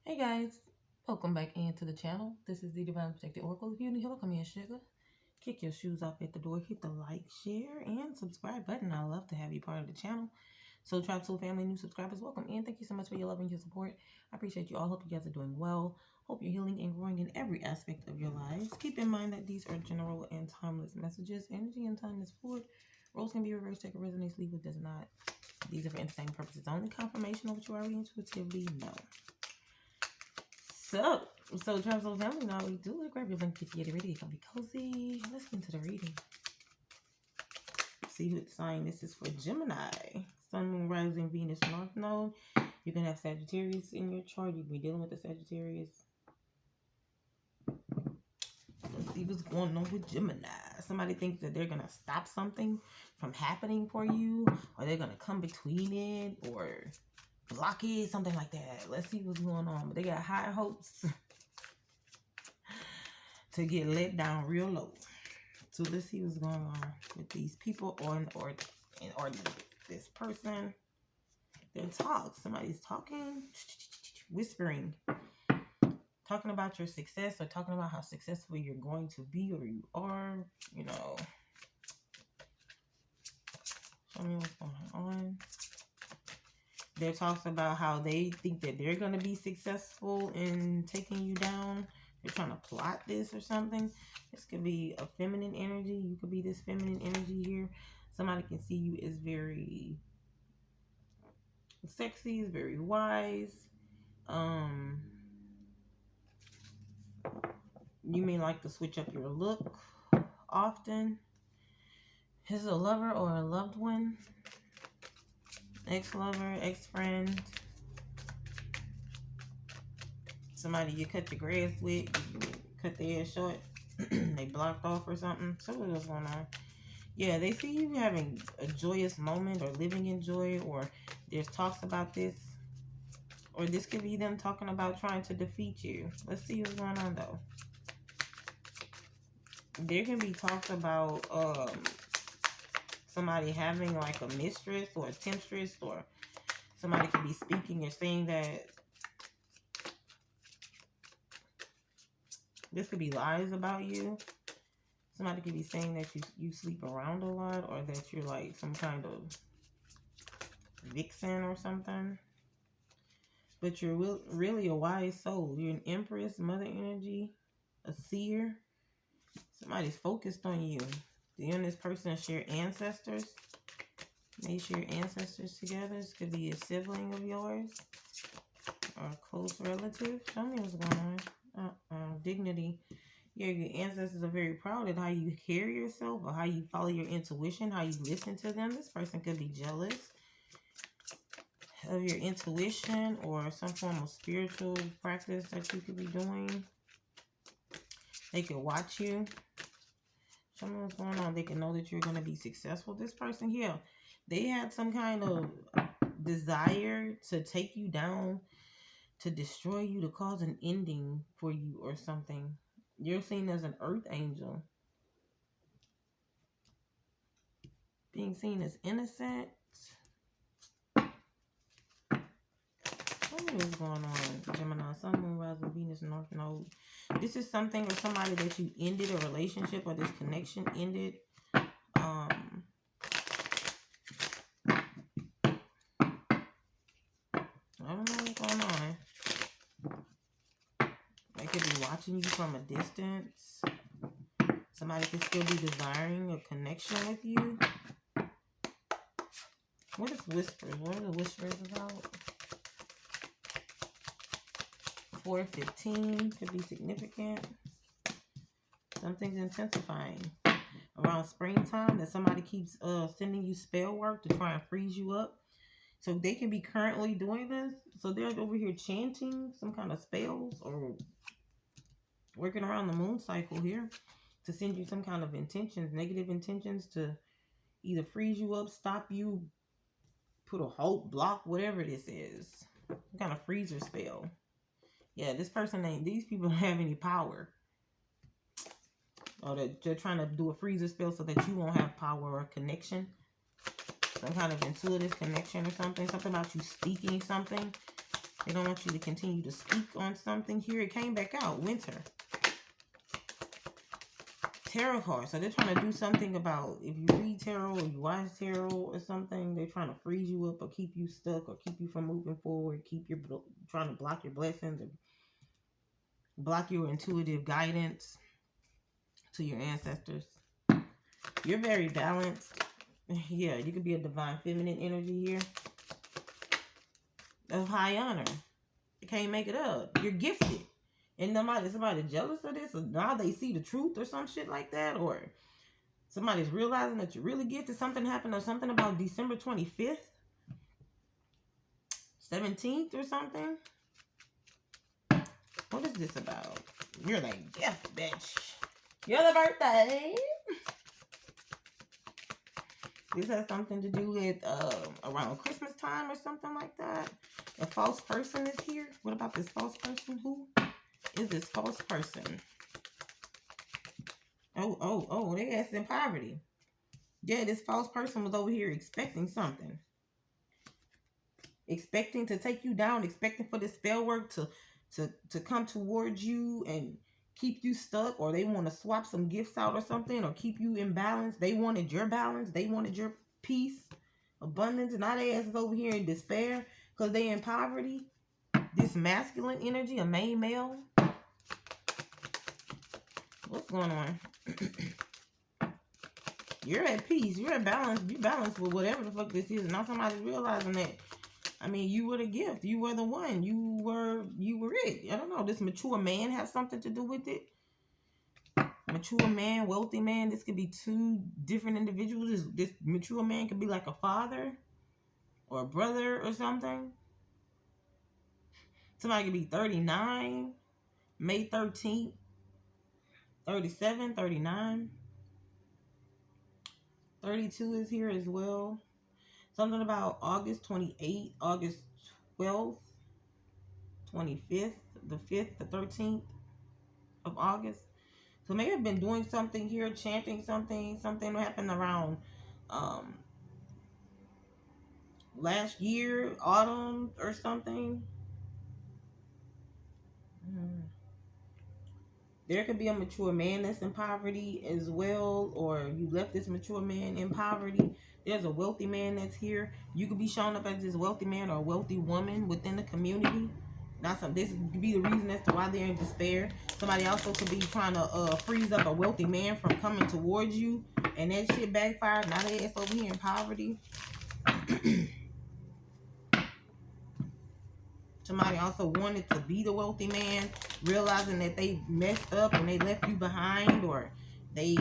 Hey guys, welcome back into the channel. This is the Divine Protected Oracle. If you're new here, come here, sugar. Kick your shoes off at the door, hit the like, share, and subscribe button. I love to have you part of the channel. So, Tribe Soul family, new subscribers, welcome in. Thank you so much for your love and your support. I appreciate you all. Hope you guys are doing well. Hope you're healing and growing in every aspect of your lives. Keep in mind that these are general and timeless messages. Energy and time is fluid. Roles can be reversed, take a resonates, leave what does not. These are for entertainment purposes only. Confirmation of what you already intuitively know. So Tribe Soul family, now we do it. Grab your blanket, get ready. It's gonna be cozy. Let's get into the reading. See what sign this is for Gemini. Sun, Moon, Rising, Venus, North Node. You can have Sagittarius in your chart. You can be dealing with the Sagittarius. Let's see what's going on with Gemini. Somebody thinks that they're gonna stop something from happening for you, or they're gonna come between it, or block it, something like that. Let's see what's going on. But they got high hopes to get let down real low. So let's see what's going on with these people or this person. Their talk. Somebody's talking, whispering, talking about your success or talking about how successful you're going to be or you are. You know, show me what's going on. There talks about how they think that they're going to be successful in taking you down. They're trying to plot this or something. This could be a feminine energy. You could be this feminine energy here. Somebody can see you as very sexy, is very wise. You may like to switch up your look often. This is a lover or a loved one. Ex-lover, ex-friend. Somebody you cut your grass with, you cut their hair short, they blocked off or something. Something was going on. Yeah, they see you having a joyous moment or living in joy, or there's talks about this. Or this could be them talking about trying to defeat you. Let's see what's going on though. There can be talks about somebody having like a mistress or a temptress, or somebody could be speaking or saying that this could be lies about you. Somebody could be saying that you sleep around a lot, or that you're like some kind of vixen or something. But you're really a wise soul. You're an empress, mother energy, a seer. Somebody's focused on you. Do you and this person share ancestors? They share ancestors together. This could be a sibling of yours or a close relative. Show me what's going on. Dignity. Yeah, your ancestors are very proud of how you carry yourself, or how you follow your intuition, how you listen to them. This person could be jealous of your intuition or some form of spiritual practice that you could be doing. They could watch you. Show me what's going on. They can know that you're going to be successful. This person here, they had some kind of desire to take you down, to destroy you, to cause an ending for you or something. You're seen as an earth angel. Being seen as innocent. What is going on, Gemini? Sun, Moon, Rising, Venus, North Node. This is something or somebody that you ended a relationship, or this connection ended. I don't know what's going on. They could be watching you from a distance. Somebody could still be desiring a connection with you. What is whispers? What are the whispers about? 4:15 could be significant. Something's intensifying. Around springtime, that somebody keeps sending you spell work to try and freeze you up. So they can be currently doing this. So they're over here chanting some kind of spells or working around the moon cycle here to send you some kind of intentions, negative intentions, to either freeze you up, stop you, put a halt, block, whatever this is. Some kind of freezer spell. Yeah, this person ain't, these people don't have any power. Or they're trying to do a freezer spell so that you won't have power or connection. Some kind of intuitive connection or something. Something about you speaking something. They don't want you to continue to speak on something here. It came back out. Winter. Tarot card. So they're trying to do something about, if you read tarot or you watch tarot or something, they're trying to freeze you up or keep you stuck or keep you from moving forward, trying to block your blessings or block your intuitive guidance to your ancestors. You're very balanced. Yeah, you could be a divine feminine energy here of high honor. You can't make it up. You're gifted. And somebody jealous of this, or now they see the truth or some shit like that, or somebody's realizing that you're really gifted. Something happened or something about December 25th, 17th or something. What is this about? You're like, yes, bitch. You're the birthday. This has something to do with around Christmas time or something like that. A false person is here. What about this false person? Who is this false person? Oh, they asked in poverty. Yeah, this false person was over here expecting something. Expecting to take you down, expecting for this spell work to come towards you and keep you stuck, or they want to swap some gifts out or something, or keep you in balance. They wanted your balance. They wanted your peace, abundance, and now they ass is over here in despair because they in poverty. This masculine energy, a main male. What's going on? You're at peace. You're at balance. You balance with whatever the fuck this is. Now somebody's realizing that. I mean, you were the gift. You were the one. You were it. I don't know. This mature man has something to do with it. Mature man, wealthy man. This could be two different individuals. This mature man could be like a father or a brother or something. Somebody could be 39, May 13th, 37, 39. 32 is here as well. Something about August 28th, August 12th, 25th, the 5th, the 13th of August. So maybe I've been doing something here, chanting something happened around last year, autumn or something. There could be a mature man that's in poverty as well, or you left this mature man in poverty. There's a wealthy man that's here. You could be showing up as this wealthy man or a wealthy woman within the community. This could be the reason as to why they're in despair. Somebody also could be trying to freeze up a wealthy man from coming towards you, and that shit backfired. Now they ass over here in poverty. Somebody also wanted to be the wealthy man, realizing that they messed up and they left you behind, or they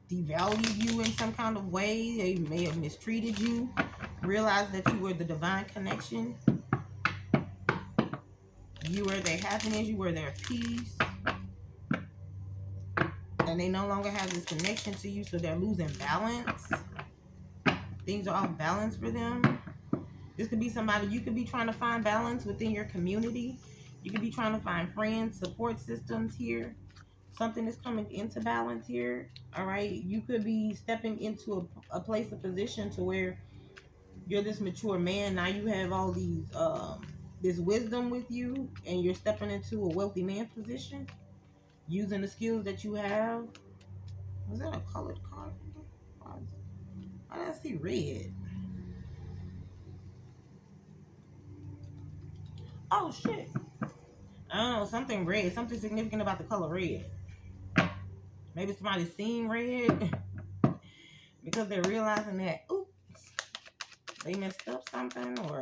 devalued you in some kind of way. They may have mistreated you. Realize that you were the divine connection. You were their happiness. You were their peace. And they no longer have this connection to you, so they're losing balance. Things are off balance for them. This could be somebody, you could be trying to find balance within your community. You could be trying to find friends, support systems here. Something is coming into balance here. All right. You could be stepping into a place, a position to where you're this mature man. Now you have all these, this wisdom with you, and you're stepping into a wealthy man position using the skills that you have. Was that a colored card? Why did I see red? Oh shit. I don't know, something red, something significant about the color red. Maybe somebody's seeing red because they're realizing that, oops, they messed up something, or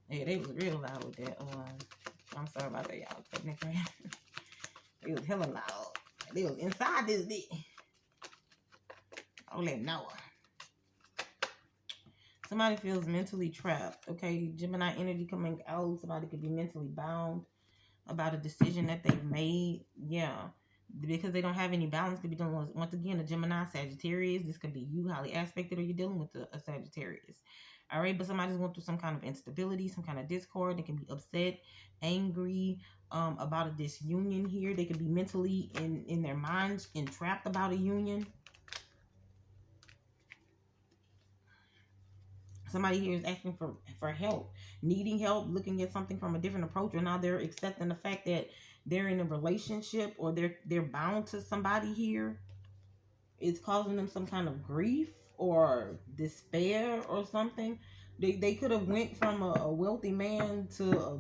yeah, they was real loud with that. I'm sorry about that, y'all. Technically, they was hella loud. They was inside this dick. I'll let Noah. Somebody feels mentally trapped. Okay, Gemini energy coming out. Somebody could be mentally bound about a decision that they've made. Yeah, because they don't have any balance. Could be dealing with, once again, a Gemini, Sagittarius. This could be you, highly aspected, or you're dealing with a Sagittarius. All right, but somebody's going through some kind of instability, some kind of discord. They can be upset, angry about a disunion here. They could be mentally in their minds entrapped about a union. Somebody here is asking for help, needing help, looking at something from a different approach, or now they're accepting the fact that they're in a relationship or they're bound to somebody here. It's causing them some kind of grief or despair or something. They could have went from a wealthy man to a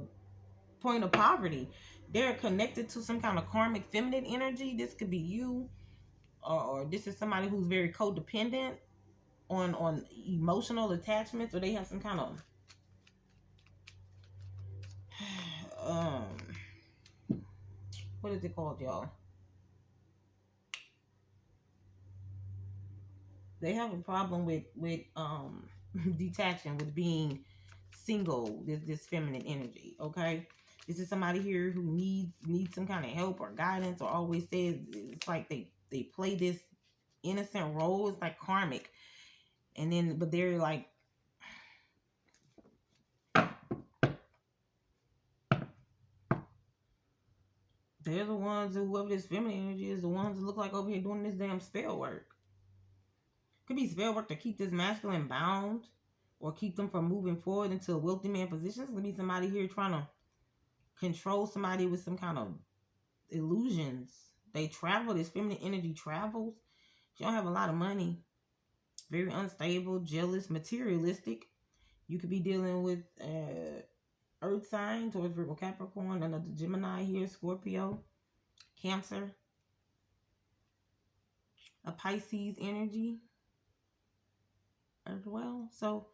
point of poverty. They're connected to some kind of karmic feminine energy. This could be you, or this is somebody who's very codependent on emotional attachments, or they have some kind of what is it called, y'all? They have a problem with detaching, with being single. This feminine energy, okay? This is somebody here who needs some kind of help or guidance, or always says it's like they play this innocent role. It's like karmic, and then but they're like, they're the ones who, whoever this feminine energy is, the ones that look like over here doing this damn spell work. Could be spell work to keep this masculine bound, or keep them from moving forward into a wealthy man position. Could be somebody here trying to control somebody with some kind of illusions. They travel. This feminine energy travels. She don't have a lot of money. Very unstable, jealous, materialistic. You could be dealing with earth signs, towards Virgo, Capricorn, another Gemini here, Scorpio, Cancer, a Pisces energy as well. So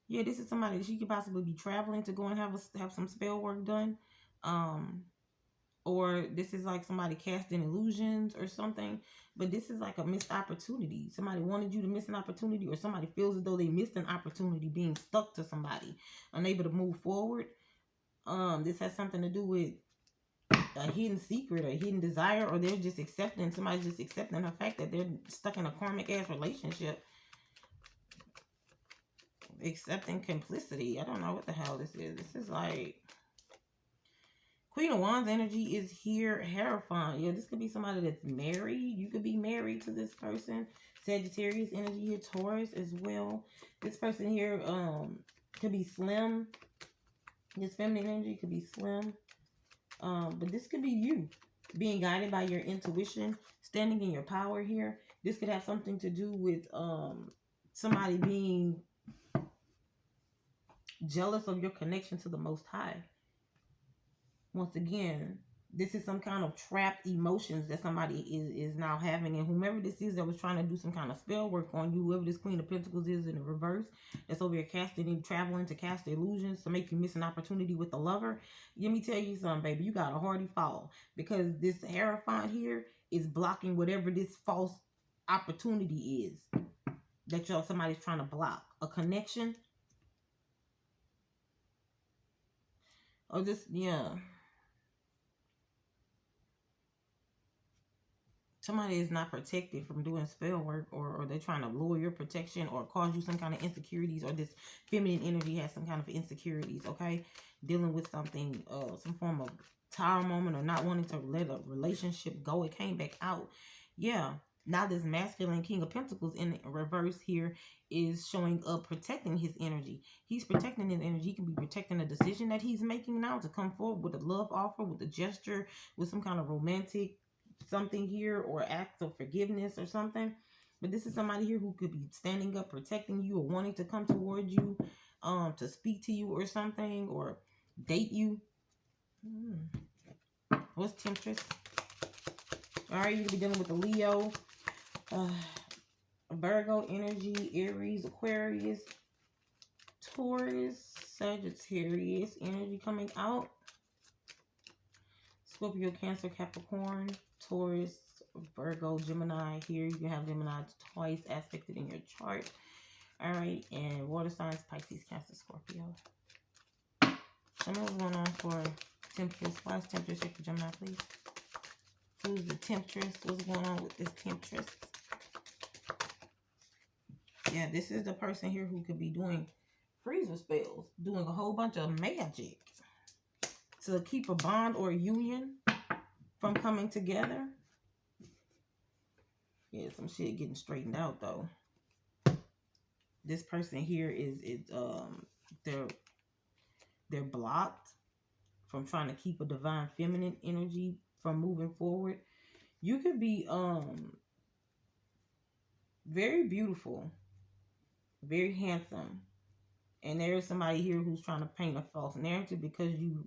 yeah, this is somebody that she could possibly be traveling to go and have some spell work done. Or this is like somebody casting illusions or something. But this is like a missed opportunity. Somebody wanted you to miss an opportunity, or somebody feels as though they missed an opportunity, being stuck to somebody, unable to move forward. This has something to do with a hidden secret or hidden desire, or they're just accepting, somebody's just accepting the fact that they're stuck in a karmic ass relationship. Accepting complicity. I don't know what the hell this is. This is like Queen of Wands energy is here. Hierophant. Yeah, this could be somebody that's married. You could be married to this person. Sagittarius energy here. Taurus as well. This person here could be slim. This feminine energy could be slim. But this could be you being guided by your intuition, standing in your power here. This could have something to do with somebody being jealous of your connection to the Most High. Once again, this is some kind of trapped emotions that somebody is now having, and whomever this is that was trying to do some kind of spell work on you, whoever this Queen of Pentacles is in the reverse, that's over here casting and traveling to cast illusions to make you miss an opportunity with the lover. Let me tell you something, baby, you got a hardy fall, because this Hierophant here is blocking whatever this false opportunity is that somebody's trying to block. A connection, or this, yeah. Somebody is not protected from doing spell work, or they're trying to lower your protection or cause you some kind of insecurities, or this feminine energy has some kind of insecurities, okay? Dealing with something, some form of tower moment, or not wanting to let a relationship go. It came back out. Yeah. Now this masculine King of Pentacles in reverse here is showing up protecting his energy. He's protecting his energy. He can be protecting a decision that he's making now to come forward with a love offer, with a gesture, with some kind of romantic something here, or acts of forgiveness or something. But this is somebody here who could be standing up, protecting you, or wanting to come towards you, to speak to you or something, or date you. What's Temptress? All right, you could be dealing with a Leo, Virgo energy, Aries, Aquarius, Taurus, Sagittarius energy coming out, Scorpio, Cancer, Capricorn, Taurus, Virgo, Gemini. Here you can have Gemini twice aspected in your chart. All right, and water signs, Pisces, Cancer, Scorpio. Tell me what's going on for Temptress. Why is Temptress here for Gemini, please? Who's the Temptress? What's going on with this Temptress? Yeah, this is the person here who could be doing freezer spells, doing a whole bunch of magic to keep a bond or a union from coming together. Yeah, some shit getting straightened out though. This person here they're blocked from trying to keep a divine feminine energy from moving forward. You could be very beautiful, very handsome, and there is somebody here who's trying to paint a false narrative because you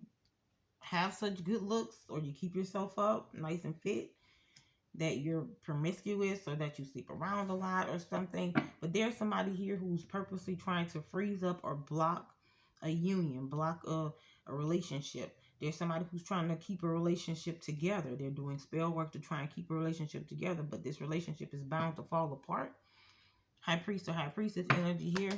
have such good looks, or you keep yourself up nice and fit, that you're promiscuous or that you sleep around a lot or something. But there's somebody here who's purposely trying to freeze up or block a union, block a relationship. There's somebody who's trying to keep a relationship together. They're doing spell work to try and keep a relationship together, but this relationship is bound to fall apart. High priest or high priestess energy here.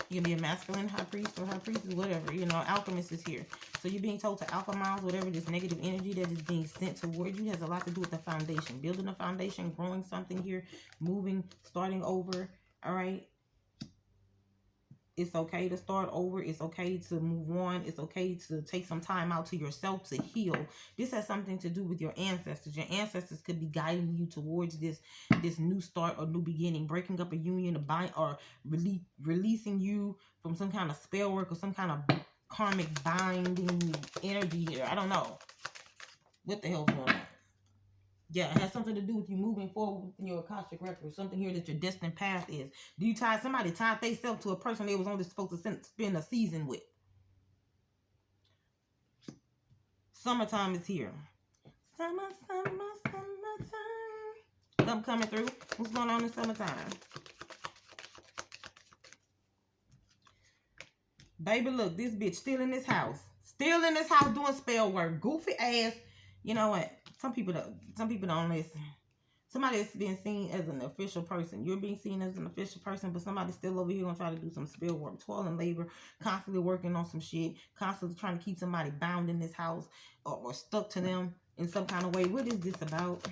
You can be a masculine high priest or high priestess, whatever. You know, alchemist is here. So you're being told to alchemize whatever this negative energy that is being sent toward you. Has a lot to do with the foundation. Building a foundation, growing something here, moving, starting over. All right. It's okay to start over. It's okay to move on. It's okay to take some time out to yourself to heal. This has something to do with your ancestors. Your ancestors could be guiding you towards this new start or new beginning, breaking up a union, a bind, or releasing you from some kind of spell work or some kind of karmic binding energy here. I don't know what the hell's going on. Yeah, it has something to do with you moving forward in your Akashic record. Something here that your destined path is. Do you tie somebody tied themselves to a person they was only supposed to spend a season with? Summertime is here. Summertime. Something coming through. What's going on in summertime? Baby, look, this bitch still in this house. Still in this house doing spell work. Goofy ass. You know what? Some people don't listen. Somebody is being seen as an official person. You're being seen as an official person, but somebody's still over here gonna try to do some spell work, toil and labor, constantly working on some shit, constantly trying to keep somebody bound in this house or stuck to them in some kind of way. What is this about?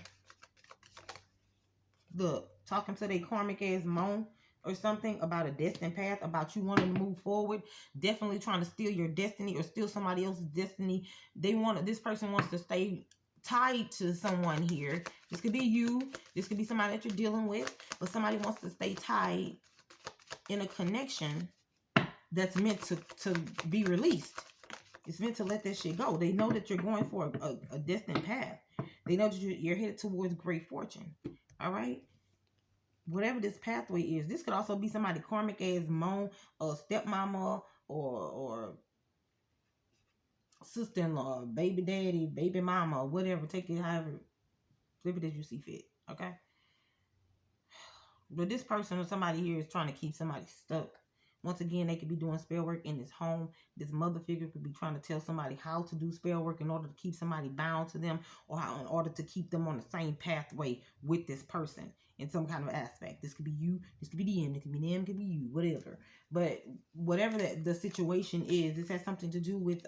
Look, talking to their karmic ass moan or something about a destined path, about you wanting to move forward, definitely trying to steal your destiny or steal somebody else's destiny. This person wants to stay tied to someone here. This could be you. This could be somebody that you're dealing with, but somebody wants to stay tied in a connection that's meant to be released. It's meant to let that shit go. They know that you're going for a destined path. They know that you're headed towards great fortune. All right? Whatever this pathway is, this could also be somebody karmic ass moan, or stepmama, or sister-in-law, baby daddy, baby mama, whatever. Take it however, flip it as you see fit. Okay? But this person or somebody here is trying to keep somebody stuck. Once again, they could be doing spell work in this home. This mother figure could be trying to tell somebody how to do spell work in order to keep somebody bound to them, or how in order to keep them on the same pathway with this person in some kind of aspect. This could be you. This could be them. It could be them. It could be you. Whatever. But whatever the situation is, this has something to do with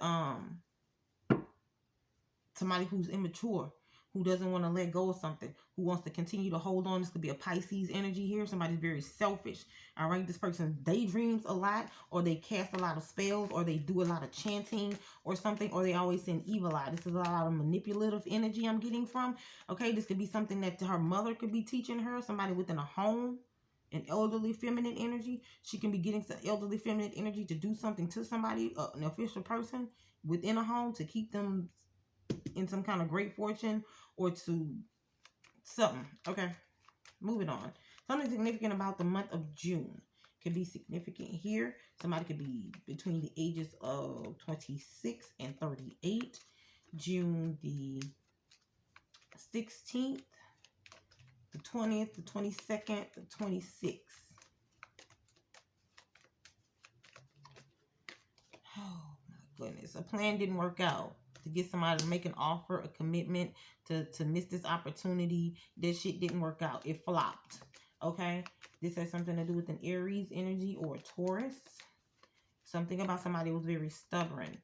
somebody who's immature, who doesn't want to let go of something, who wants to continue to hold on. This could be a Pisces energy here. Somebody's very selfish. All right. This person daydreams a lot, or they cast a lot of spells, or they do a lot of chanting or something, or they always send evil eye. This is a lot of manipulative energy I'm getting from. Okay. This could be something that her mother could be teaching her, somebody within a home, an elderly feminine energy. She can be getting some elderly feminine energy to do something to somebody, an official person within a home, to keep them in some kind of great fortune or to something. Okay, moving on. Something significant about the month of June could be significant here. Somebody could be between the ages of 26 and 38. June the 16th, the 20th, the 22nd, the 26th. Oh my goodness. A plan didn't work out. To get somebody to make an offer, a commitment, to miss this opportunity. That shit didn't work out. It flopped. Okay? This has something to do with an Aries energy or a Taurus. Something about somebody who was very stubborn,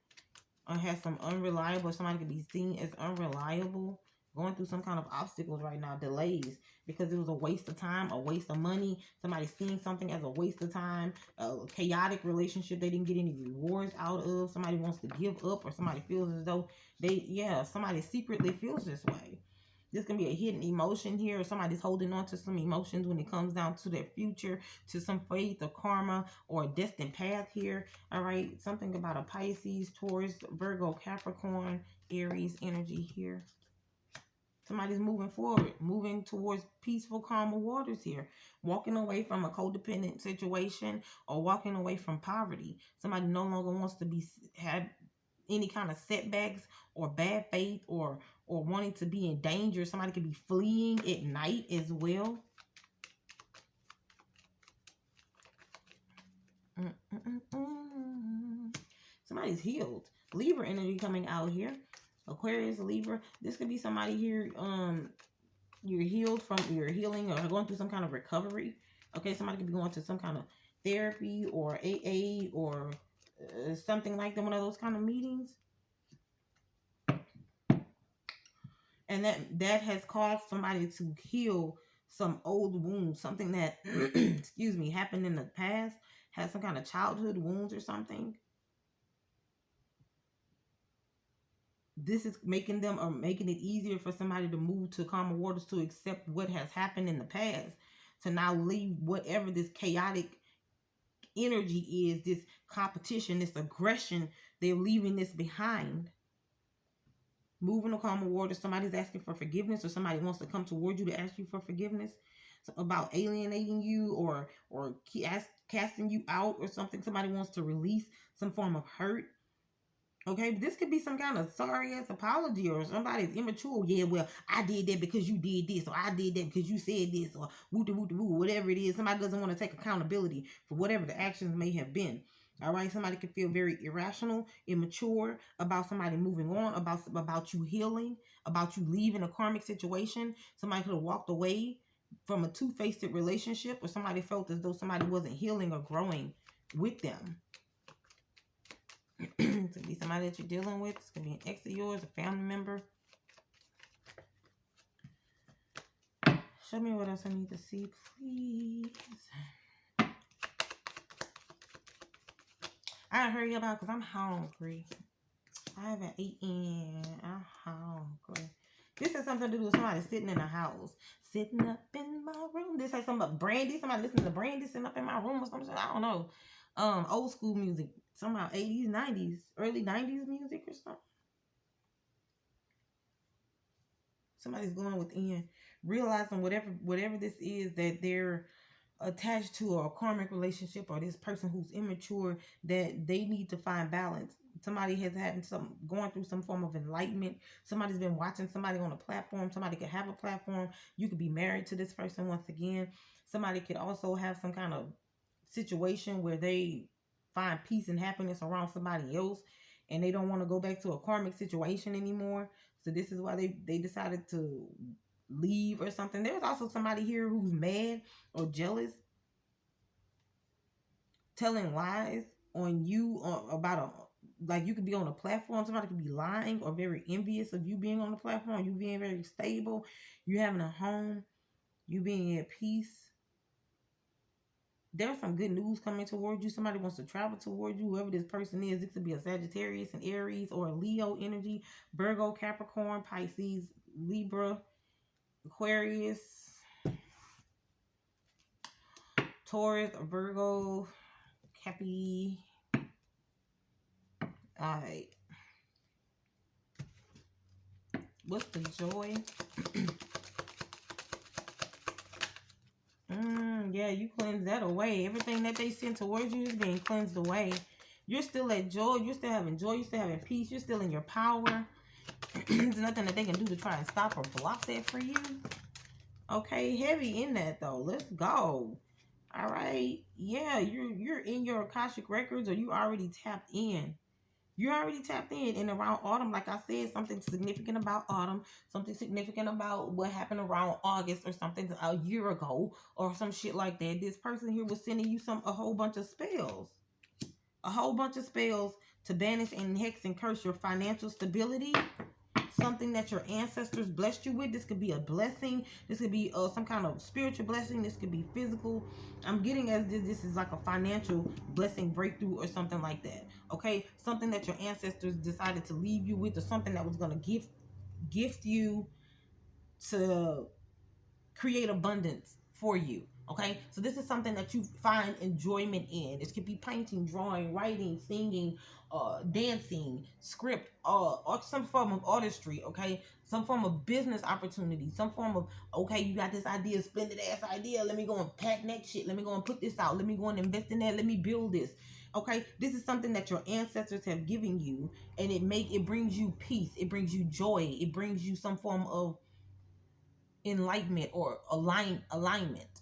or has some unreliable. Somebody could be seen as unreliable, going through some kind of obstacles right now, delays, because it was a waste of time, a waste of money. Somebody seeing something as a waste of time, a chaotic relationship they didn't get any rewards out of. Somebody wants to give up, or somebody feels as though somebody secretly feels this way. This can be a hidden emotion here, or somebody's holding on to some emotions when it comes down to their future, to some faith or karma or a destined path here. All right, something about a Pisces, Taurus, Virgo, Capricorn, Aries energy here. Somebody's moving forward, moving towards peaceful, calmer waters here. Walking away from a codependent situation or walking away from poverty. Somebody no longer wants to have any kind of setbacks or bad faith or wanting to be in danger. Somebody could be fleeing at night as well. Somebody's healed. Libra energy coming out here. Aquarius, Libra. This could be somebody here. You're healed from your healing or going through some kind of recovery. Okay, somebody could be going to some kind of therapy or AA or something like that. One of those kind of meetings. And that has caused somebody to heal some old wounds, something that, excuse me, happened in the past, has some kind of childhood wounds or something. This is making it easier for somebody to move to calmer waters, to accept what has happened in the past, to now leave whatever this chaotic energy is, this competition, this aggression. They're leaving this behind. Moving to calmer waters. Somebody's asking for forgiveness, or somebody wants to come toward you to ask you for forgiveness about alienating you or casting you out or something. Somebody wants to release some form of hurt. Okay, this could be some kind of sorry ass apology, or somebody's immature. Yeah, well, I did that because you did this, or I did that because you said this, or whatever it is. Somebody doesn't want to take accountability for whatever the actions may have been. All right, somebody can feel very irrational, immature about somebody moving on, about you healing, about you leaving a karmic situation. Somebody could have walked away from a two-faced relationship, or somebody felt as though somebody wasn't healing or growing with them. It could be somebody that you're dealing with. It's going to be an ex of yours, a family member. Show me what else I need to see, please. I hurry up because I'm hungry. I haven't eaten. I'm hungry. This has something to do with somebody sitting in a house. Sitting up in my room. This has something about Brandy. Somebody listening to Brandy sitting up in my room or something. I don't know. Old school music. Somehow 80s, 90s, early 90s music or something. Somebody's going within, realizing whatever this is that they're attached to, or a karmic relationship, or this person who's immature, that they need to find balance. Somebody has had going through some form of enlightenment. Somebody's been watching somebody on a platform. Somebody could have a platform. You could be married to this person once again. Somebody could also have some kind of situation where they find peace and happiness around somebody else, and they don't want to go back to a karmic situation anymore. So this is why they decided to leave or something. There's also somebody here who's mad or jealous, telling lies on you, like you could be on a platform. Somebody could be lying or very envious of you being on the platform, you being very stable, you having a home, you being at peace. There's some good news coming toward you. Somebody wants to travel toward you, whoever this person is. It could be a Sagittarius, an Aries, or a Leo energy, Virgo, Capricorn, Pisces, Libra, Aquarius, Taurus, Virgo, Cappy. All right. What's the joy? Yeah, you cleanse that away. Everything that they send towards you is being cleansed away. You're still at joy. You're still having joy. You're still having peace. You're still in your power. There's nothing that they can do to try and stop or block that for you. Okay, heavy in that though. Let's go. All right. Yeah, you're in your Akashic records, or you already tapped in. You're already tapped in. And around autumn, like I said, something significant about autumn, something significant about what happened around August, or something a year ago, or some shit like that. This person here was sending you a whole bunch of spells. A whole bunch of spells to banish and hex and curse your financial stability. Something that your ancestors blessed you with. This could be a blessing. This could be some kind of spiritual blessing. This could be physical. I'm getting as this is like a financial blessing, breakthrough, or something like that. Okay, something that your ancestors decided to leave you with, or something that was going to gift you to create abundance for you. Okay, so this is something that you find enjoyment in. This could be painting, drawing, writing, singing, dancing, script, or some form of artistry. Okay, some form of business opportunity, some form of, okay, you got this idea, splendid ass idea. Let me go and pack that shit. Let me go and put this out. Let me go and invest in that. Let me build this. Okay, this is something that your ancestors have given you, and it brings you peace. It brings you joy. It brings you some form of enlightenment or alignment,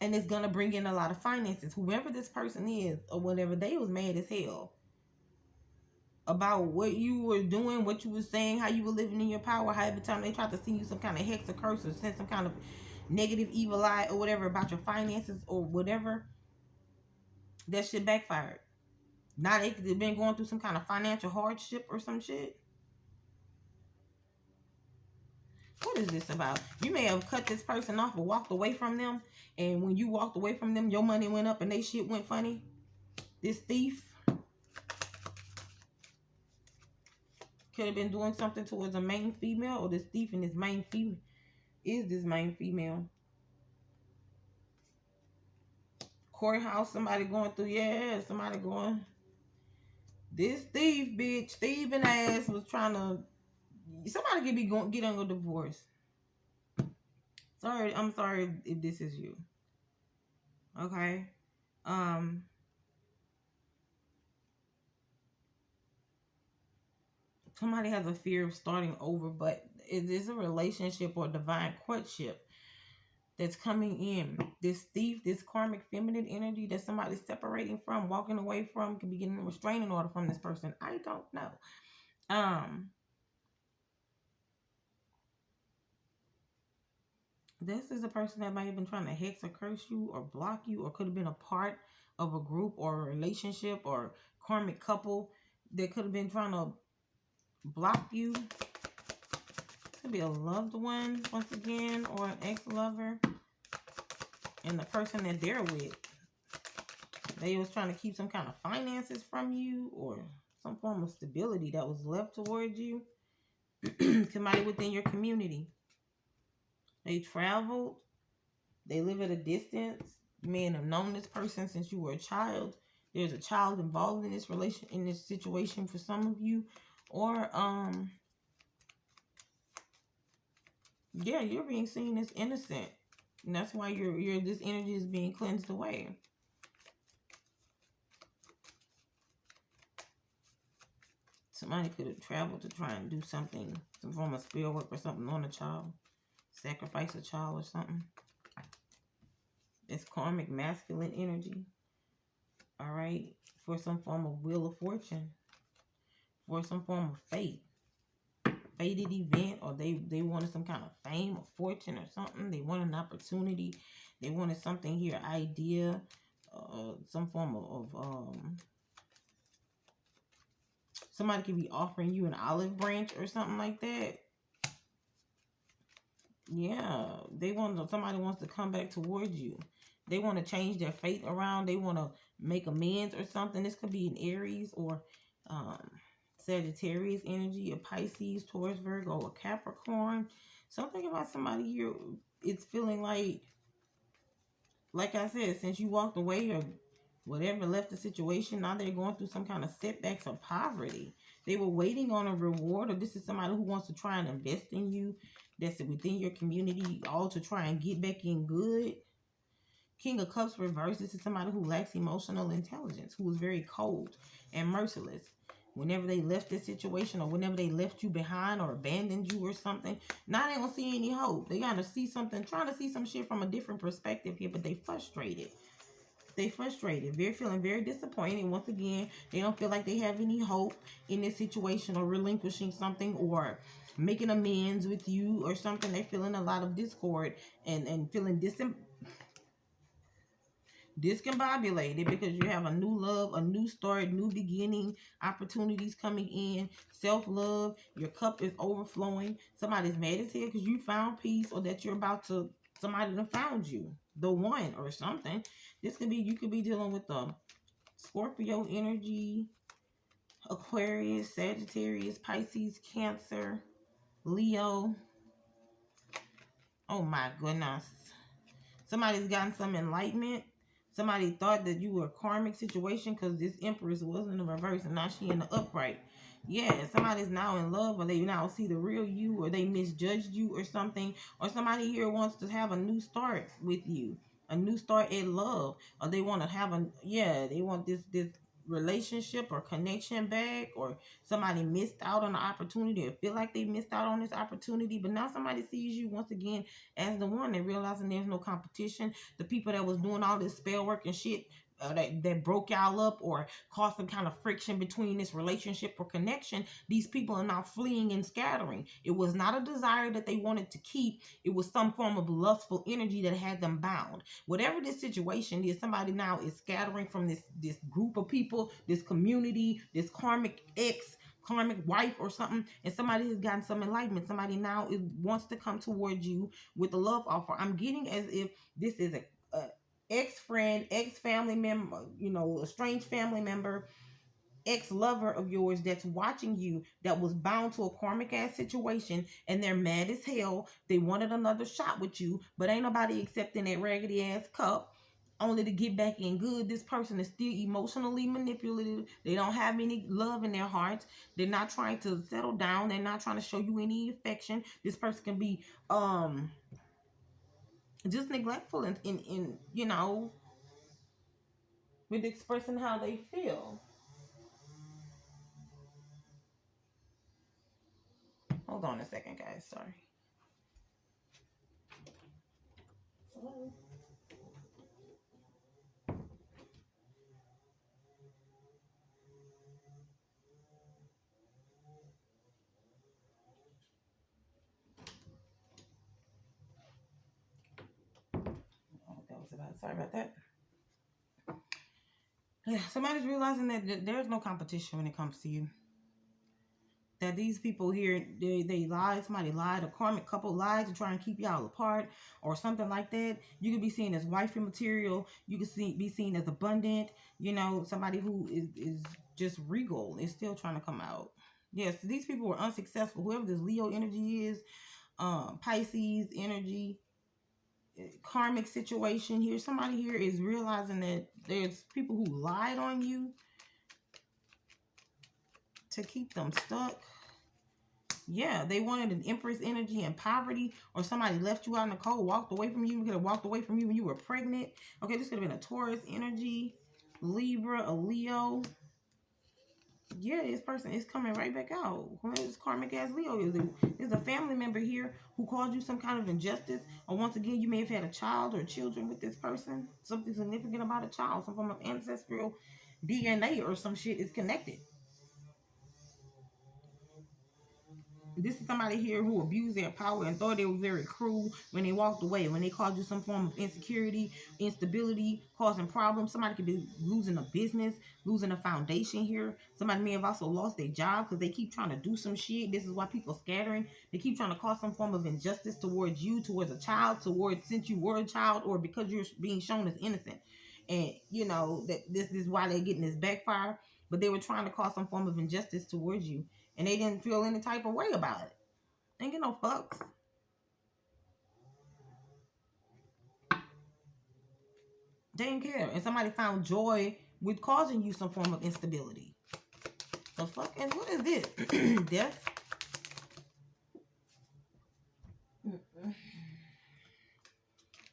and it's gonna bring in a lot of finances. Whoever this person is or whatever, they was mad as hell about what you were doing, what you were saying, how you were living in your power. How every time they tried to send you some kind of hex or curse or send some kind of negative evil eye or whatever about your finances or whatever, that shit backfired. Now they've been going through some kind of financial hardship or some shit. What is this about? You may have cut this person off or walked away from them, and when you walked away from them, your money went up and they shit went funny. This thief could have been doing something towards a main female, or this thief and this main female is this main female. Courthouse, somebody going through, yeah, somebody going. This thief, bitch, thieving ass was trying to. Somebody could be going get on a divorce. Sorry, I'm sorry if this is you. Okay, somebody has a fear of starting over, but it is a relationship or divine courtship that's coming in. This thief, this karmic feminine energy that somebody's separating from, walking away from, could be getting a restraining order from this person. I don't know. This is a person that might have been trying to hex or curse you or block you, or could have been a part of a group or a relationship or karmic couple that could have been trying to block you. Could be a loved one once again, or an ex-lover, and the person that they're with, they was trying to keep some kind of finances from you or some form of stability that was left towards you. Somebody within your community, they traveled, they live at a distance. You may have known this person since you were a child. There's a child involved in this situation for some of you, or yeah, you're being seen as innocent, and that's why this energy is being cleansed away. Somebody could have traveled to try and do something, some form of spell work or something on a child, sacrifice a child or something. It's karmic masculine energy. All right, for some form of wheel of fortune, for some form of fate. Fated event, or they wanted some kind of fame or fortune or something. They wanted an opportunity. They wanted something here, idea, some form of somebody could be offering you an olive branch or something like that. Yeah, somebody wants to come back towards you. They want to change their fate around. They want to make amends or something. This could be an Aries or Sagittarius energy, a Pisces, Taurus, Virgo, a Capricorn. Something about somebody here, it's feeling like I said, since you walked away or whatever, left the situation, now they're going through some kind of setbacks or poverty. They were waiting on a reward, or this is somebody who wants to try and invest in you, that's within your community, all to try and get back in good. King of Cups reversed. This is somebody who lacks emotional intelligence, who is very cold and merciless. Whenever they left this situation, or whenever they left you behind or abandoned you or something, now they don't see any hope. They gotta see something, trying to see some shit from a different perspective here, but they frustrated. They're feeling very disappointed. Once again, they don't feel like they have any hope in this situation, or relinquishing something, or making amends with you or something. They're feeling a lot of discord and feeling discombobulated, because you have a new love, a new start, new beginning, opportunities coming in, self-love. Your cup is overflowing. Somebody's mad as hell because you found peace, or that you're about to, somebody that found you, the one or something. This could be, you could be dealing with the Scorpio energy, Aquarius, Sagittarius, Pisces, Cancer, Leo. Oh my goodness. Somebody's gotten some enlightenment. Somebody thought that you were a karmic situation because this Empress was in the reverse and now she in the upright. Yeah, somebody's now in love, or they now see the real you, or they misjudged you or something. Or somebody here wants to have a new start with you. A new start in love. Or they want to have they want this relationship or connection back, or somebody missed out on the opportunity or feel like they missed out on this opportunity, but now somebody sees you once again as the one. And realizing there's no competition. The people that was doing all this spell work and shit, that broke y'all up or caused some kind of friction between this relationship or connection, these people are now fleeing and scattering. It was not a desire that they wanted to keep. It was some form of lustful energy that had them bound. Whatever this situation is, somebody now is scattering from this group of people, this community, this karmic wife or something, and somebody has gotten some enlightenment. Somebody now wants to come towards you with a love offer. I'm getting as if this is a ex-friend, ex-family member, a strange family member, ex-lover of yours that's watching you, that was bound to a karmic ass situation, and they're mad as hell. They wanted another shot with you, but ain't nobody accepting that raggedy ass cup, only to get back in good. This person is still emotionally manipulative. They don't have any love in their hearts. They're not trying to settle down. They're not trying to show you any affection. This person can be just neglectful in with expressing how they feel. Hold on a second, guys. Sorry. Hello? That was about. Sorry about that. Yeah, somebody's realizing that there's no competition when it comes to you. That these people here, they lied. Somebody lied. A karmic couple lied to try and keep y'all apart, or something like that. You could be seen as wifey material. You could be seen as abundant. Somebody who is just regal is still trying to come out. Yes, these people were unsuccessful. Whoever this Leo energy is, Pisces energy, karmic situation here. Somebody here is realizing that there's people who lied on you to keep them stuck. Yeah, they wanted an Empress energy and poverty, or somebody left you out in the cold, walked away from you. Could have walked away from you when you were pregnant. Okay, this could have been a Taurus energy, Libra, a Leo. Yeah, this person is coming right back out. This karmic ass Leo is a family member here who caused you some kind of injustice, or once again, you may have had a child or children with this person. Something significant about a child, some form of ancestral DNA or some shit is connected. This is somebody here who abused their power and thought they were very cruel when they walked away, when they caused you some form of insecurity, instability, causing problems. Somebody could be losing a business, losing a foundation here. Somebody may have also lost their job because they keep trying to do some shit. This is why people are scattering. They keep trying to cause some form of injustice towards you, towards a child, towards since you were a child, or because you're being shown as innocent. And that this is why they're getting this backfire. But they were trying to cause some form of injustice towards you, and they didn't feel any type of way about it. They ain't get no fucks. They didn't care. And somebody found joy with causing you some form of instability. The fuck? And what is this? Death?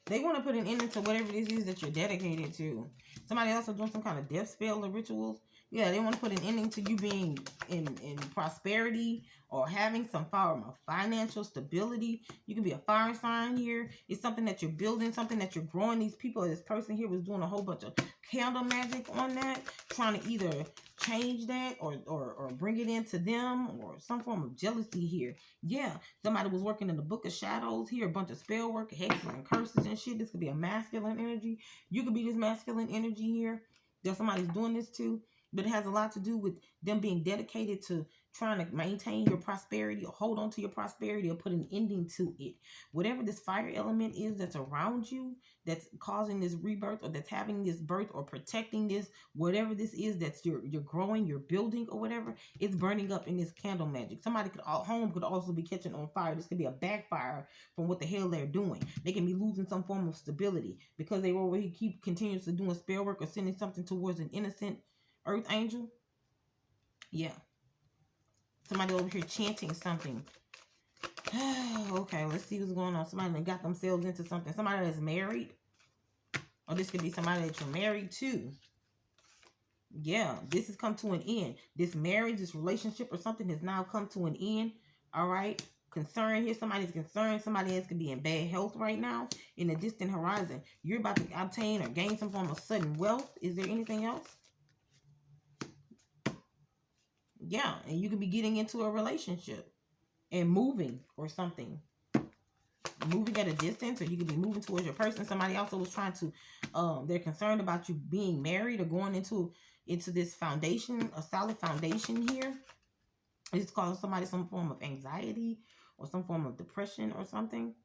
They want to put an end to whatever this is that you're dedicated to. Somebody also doing some kind of death spell or rituals. Yeah, they want to put an ending to you being in prosperity or having some form of financial stability. You can be a fire sign here. It's something that you're building, something that you're growing. These people, this person here was doing a whole bunch of candle magic on that, trying to either change that or bring it into them, or some form of jealousy here. Yeah, somebody was working in the book of shadows here, a bunch of spell work, hexes and curses and shit. This could be a masculine energy. You could be this masculine energy here that somebody's doing this to. But it has a lot to do with them being dedicated to trying to maintain your prosperity or hold on to your prosperity or put an ending to it. Whatever this fire element is that's around you, that's causing this rebirth or that's having this birth or protecting this, whatever this is that's you're growing, you're building or whatever, it's burning up in this candle magic. Somebody could, home could also be catching on fire. This could be a backfire from what the hell they're doing. They can be losing some form of stability because they were keep continuously doing spell work or sending something towards an innocent earth angel. Yeah. Somebody over here chanting something. Okay, let's see what's going on. Somebody that got themselves into something. Somebody that's married. Or this could be somebody that you're married to. Yeah, this has come to an end. This marriage, this relationship or something has now come to an end. All right. Concern here. Somebody's concerned. Somebody else could be in bad health right now. In the distant horizon. You're about to obtain or gain some form of sudden wealth. Is there anything else? Yeah, and you could be getting into a relationship and moving or something. Moving at a distance, or you could be moving towards your person. Somebody also was trying to, they're concerned about you being married or going into this foundation, a solid foundation here. It's causing somebody some form of anxiety or some form of depression or something.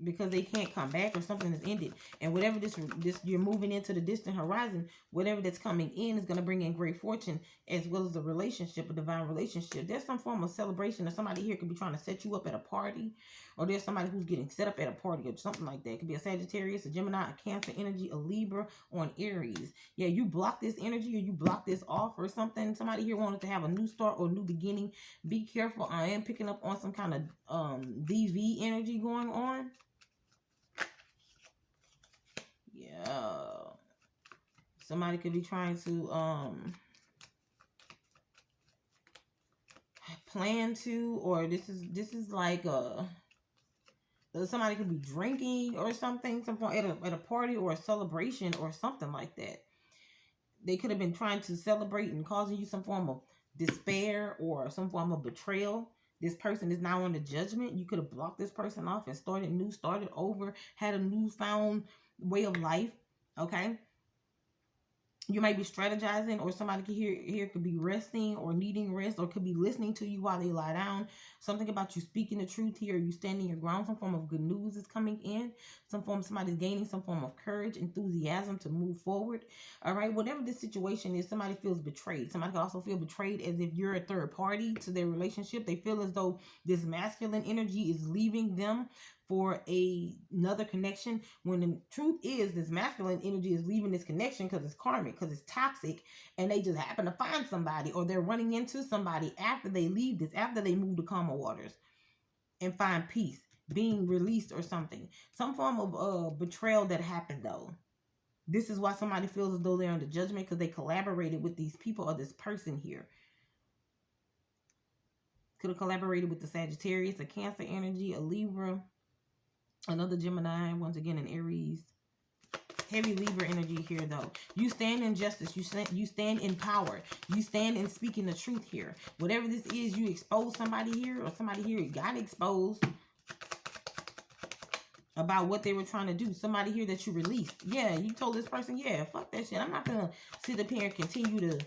Because they can't come back or something has ended. And whatever this you're moving into the distant horizon, whatever that's coming in is going to bring in great fortune as well as a relationship, a divine relationship. There's some form of celebration, or somebody here could be trying to set you up at a party, or there's somebody who's getting set up at a party or something like that. It could be a Sagittarius, a Gemini, a Cancer energy, a Libra, or an Aries. Yeah, you block this energy or you block this off or something. Somebody here wanted to have a new start or new beginning. Be careful. I am picking up on some kind of DV energy going on. Yeah, somebody could be trying to plan to, or this is like somebody could be drinking or something, at a party or a celebration or something like that. They could have been trying to celebrate and causing you some form of despair or some form of betrayal. This person is now under judgment. You could have blocked this person off and started over, had a newfound way of life. Okay. You might be strategizing, or somebody could here could be resting or needing rest, or could be listening to you while they lie down. Something about you speaking the truth here, you standing your ground. Some form of good news is coming in. Somebody's gaining some form of courage, enthusiasm to move forward. All right, whatever this situation is, somebody feels betrayed. Somebody could also feel betrayed as if you're a third party to their relationship. They feel as though this masculine energy is leaving them for another connection, when the truth is this masculine energy is leaving this connection because it's karmic, because it's toxic, and they just happen to find somebody, or they're running into somebody after they leave this, after they move to calmer waters and find peace, being released or something. Some form of betrayal that happened though. This is why somebody feels as though they're under judgment, because they collaborated with these people or this person here. Could have collaborated with the Sagittarius, a Cancer energy, a Libra, another Gemini, once again an Aries. Heavy Libra energy here though. You stand in justice. You stand in power. You stand in speaking the truth here. Whatever this is, you expose somebody here, or somebody here got exposed about what they were trying to do. Somebody here that you released. Yeah, you told this person, yeah, fuck that shit. I'm not gonna sit up here and continue to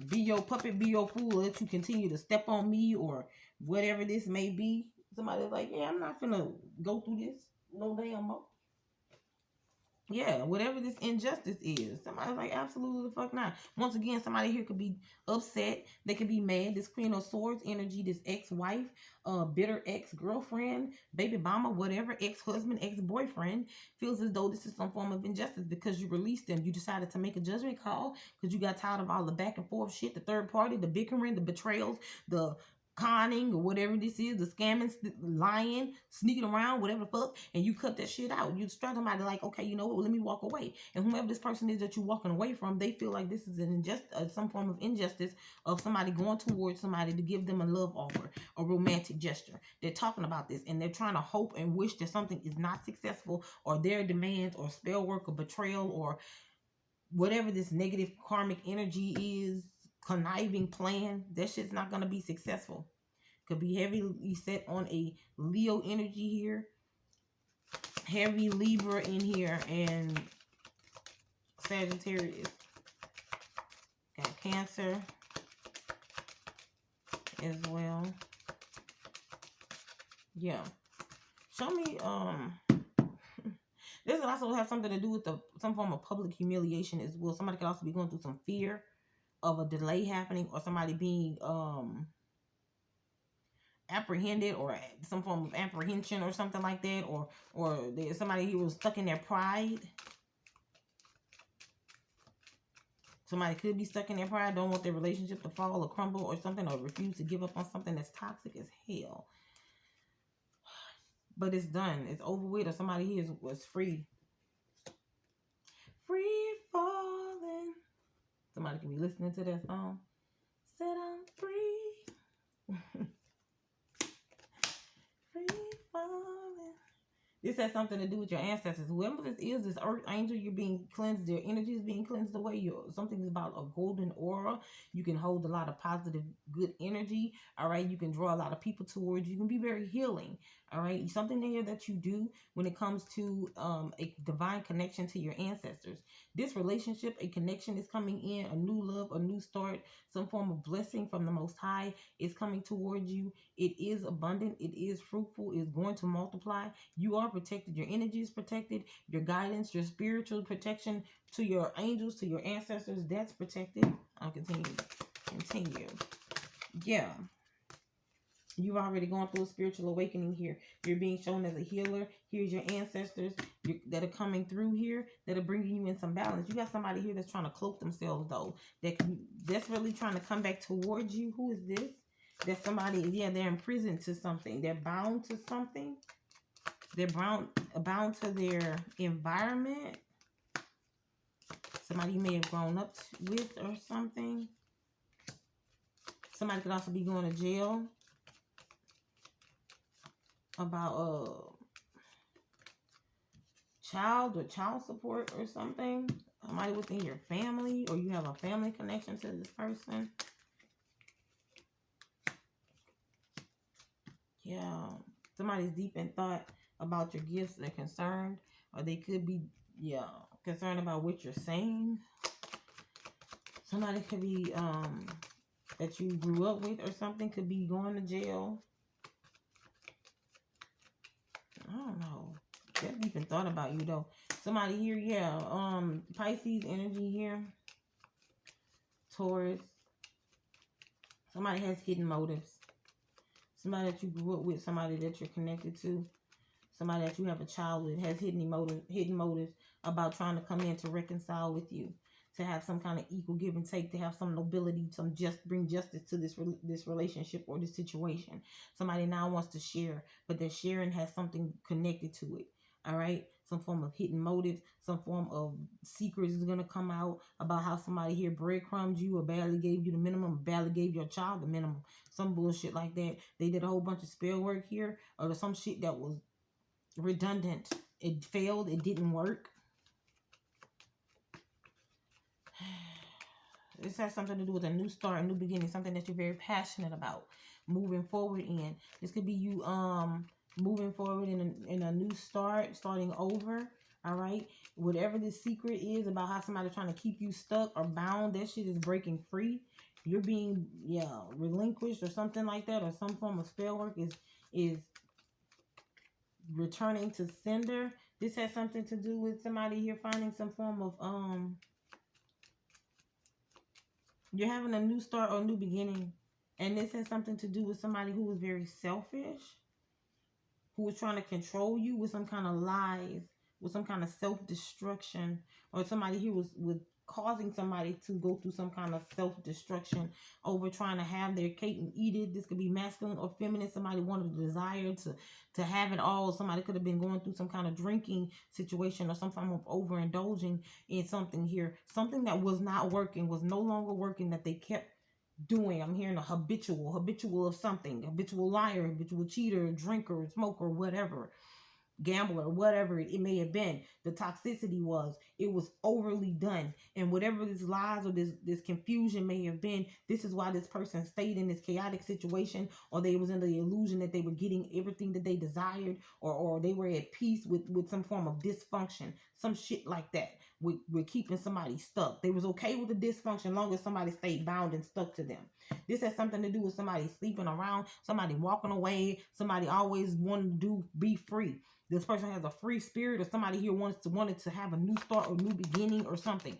be your puppet, be your fool, let you continue to step on me or whatever this may be. Somebody's like, yeah, I'm not gonna go through this no damn more. Yeah, whatever this injustice is. Somebody's like, absolutely the fuck not. Once again, somebody here could be upset. They could be mad. This Queen of Swords energy, this ex-wife, bitter ex-girlfriend, baby mama, whatever, ex-husband, ex-boyfriend, feels as though this is some form of injustice because you released them. You decided to make a judgment call because you got tired of all the back and forth shit, the third party, the bickering, the betrayals, the conning, or whatever this is, the scamming, lying, sneaking around, whatever the fuck, and you cut that shit out. You strike somebody like, okay, you know what, well, let me walk away. And whomever this person is that you're walking away from, they feel like this is an some form of injustice of somebody going towards somebody to give them a love offer, a romantic gesture. They're talking about this, and they're trying to hope and wish that something is not successful, or their demands, or spell work, or betrayal, or whatever this negative karmic energy is, conniving plan, that shit's not going to be successful. Could be heavily set on a Leo energy here, heavy Libra in here, and Sagittarius. Got Cancer, as well. Yeah. Show me, this also has something to do with some form of public humiliation as well. Somebody could also be going through some fear of a delay happening, or somebody being apprehended, or some form of apprehension or something like that, or there's somebody who was stuck in their pride. Somebody could be stuck in their pride, don't want their relationship to fall or crumble or something, or refuse to give up on something that's toxic as hell. But it's done. It's over with. Or somebody here was free. Free falling. Somebody can be listening to that song. Said I'm free. Free falling. This has something to do with your ancestors. Whoever this is, this earth angel, you're being cleansed. Their energy is being cleansed away. Something's about a golden aura. You can hold a lot of positive, good energy. All right. You can draw a lot of people towards you. You can be very healing. All right. Something there that you do when it comes to a divine connection to your ancestors. This relationship, a connection is coming in, a new love, a new start, some form of blessing from the Most High is coming towards you. It is abundant. It is fruitful. It's going to multiply. You are protected. Your energy is protected. Your guidance, your spiritual protection to your angels, to your ancestors, that's protected. I'll continue. Yeah. You've already gone through a spiritual awakening here. You're being shown as a healer. Here's your ancestors that are coming through here, that are bringing you in some balance. You got somebody here that's trying to cloak themselves, though, that's really trying to come back towards you. Who is this? That's somebody, yeah, they're imprisoned to something. They're bound to something. They're bound to their environment. Somebody you may have grown up with or something. Somebody could also be going to jail about child or child support or something. Somebody within your family, or you have a family connection to this person. Yeah. Somebody's deep in thought about your gifts. They're concerned, or they could be, concerned about what you're saying. Somebody could be that you grew up with or something, could be going to jail. I don't know. They're deep in thought about you, though. Somebody here, Pisces energy here. Taurus. Somebody has hidden motives. Somebody that you grew up with, somebody that you're connected to, somebody that you have a child with has hidden motives about trying to come in to reconcile with you, to have some kind of equal give and take, to have some nobility, bring justice to this relationship or this situation. Somebody now wants to share, but their sharing has something connected to it. All right, some form of hidden motive, some form of secrets is gonna come out about how somebody here breadcrumbed you, or badly gave you the minimum, badly gave your child the minimum, some bullshit like that. They did a whole bunch of spell work here, or some shit that was redundant. It failed. It didn't work. This has something to do with a new start, a new beginning, something that you're very passionate about moving forward in. This could be you moving forward in a new start, starting over. All right, whatever the secret is about how somebody trying to keep you stuck or bound, that shit is breaking free. You're being relinquished or something like that, or some form of spell work is returning to sender. This has something to do with somebody here finding some form of you're having a new start or new beginning, and this has something to do with somebody who was very selfish, who was trying to control you with some kind of lies, with some kind of self-destruction, or somebody here was causing somebody to go through some kind of self-destruction over trying to have their cake and eat it. This could be masculine or feminine. Somebody wanted a desire to have it all. Somebody could have been going through some kind of drinking situation or some form of overindulging in something here. Something that was not working, was no longer working, that they kept doing. I'm hearing a habitual of something, habitual liar, habitual cheater, drinker, smoker, whatever, gambler, whatever it may have been. The toxicity was, it was overly done. And whatever this lies or this confusion may have been, this is why this person stayed in this chaotic situation, or they was in the illusion that they were getting everything that they desired, or they were at peace with some form of dysfunction, some shit like that. With keeping somebody stuck. They was okay with the dysfunction long as somebody stayed bound and stuck to them. This has something to do with somebody sleeping around, somebody walking away, somebody always wanting to be free. This person has a free spirit, or somebody here wanted to have a new start or new beginning or something.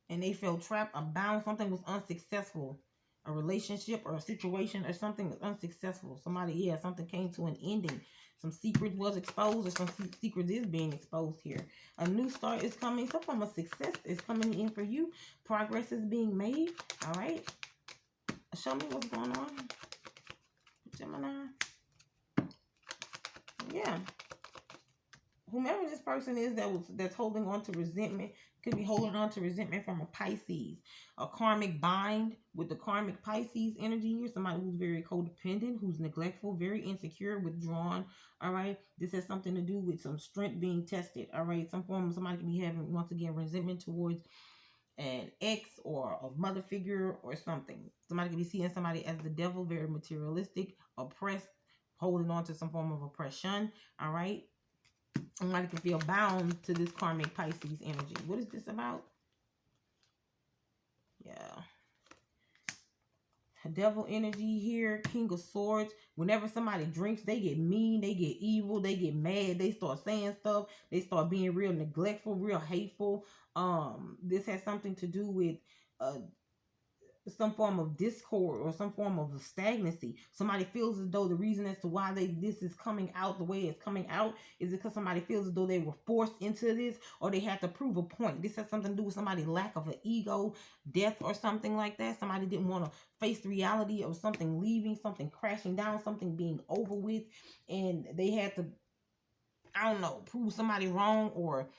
And they felt trapped or bound. Something was unsuccessful. A relationship or a situation or something was unsuccessful. Somebody, something came to an ending. Some secret was exposed, or some secret is being exposed here. A new start is coming. Some form of success is coming in for you. Progress is being made. All right. Show me what's going on, Gemini. Yeah. Whomever this person is that's holding on to resentment, could be holding on to resentment from a Pisces. A karmic bind with the karmic Pisces energy here. Somebody who's very codependent, who's neglectful, very insecure, withdrawn. All right. This has something to do with some strength being tested. All right. Some form of somebody can be having, once again, resentment towards an ex or a mother figure or something. Somebody can be seeing somebody as the devil, very materialistic, oppressed, holding on to some form of oppression. All right. Somebody can feel bound to this karmic Pisces energy. What is this about? Yeah. Devil energy here. King of Swords. Whenever somebody drinks, they get mean, they get evil, they get mad, they start saying stuff, they start being real neglectful, real hateful. This has something to do with some form of discord or some form of stagnancy. Somebody feels as though the reason as to why this is coming out the way it's coming out is because somebody feels as though they were forced into this, or they had to prove a point. This has something to do with somebody's lack of an ego, death, or something like that. Somebody didn't want to face the reality of something leaving, something crashing down, something being over with, and they had to, I don't know, prove somebody wrong, or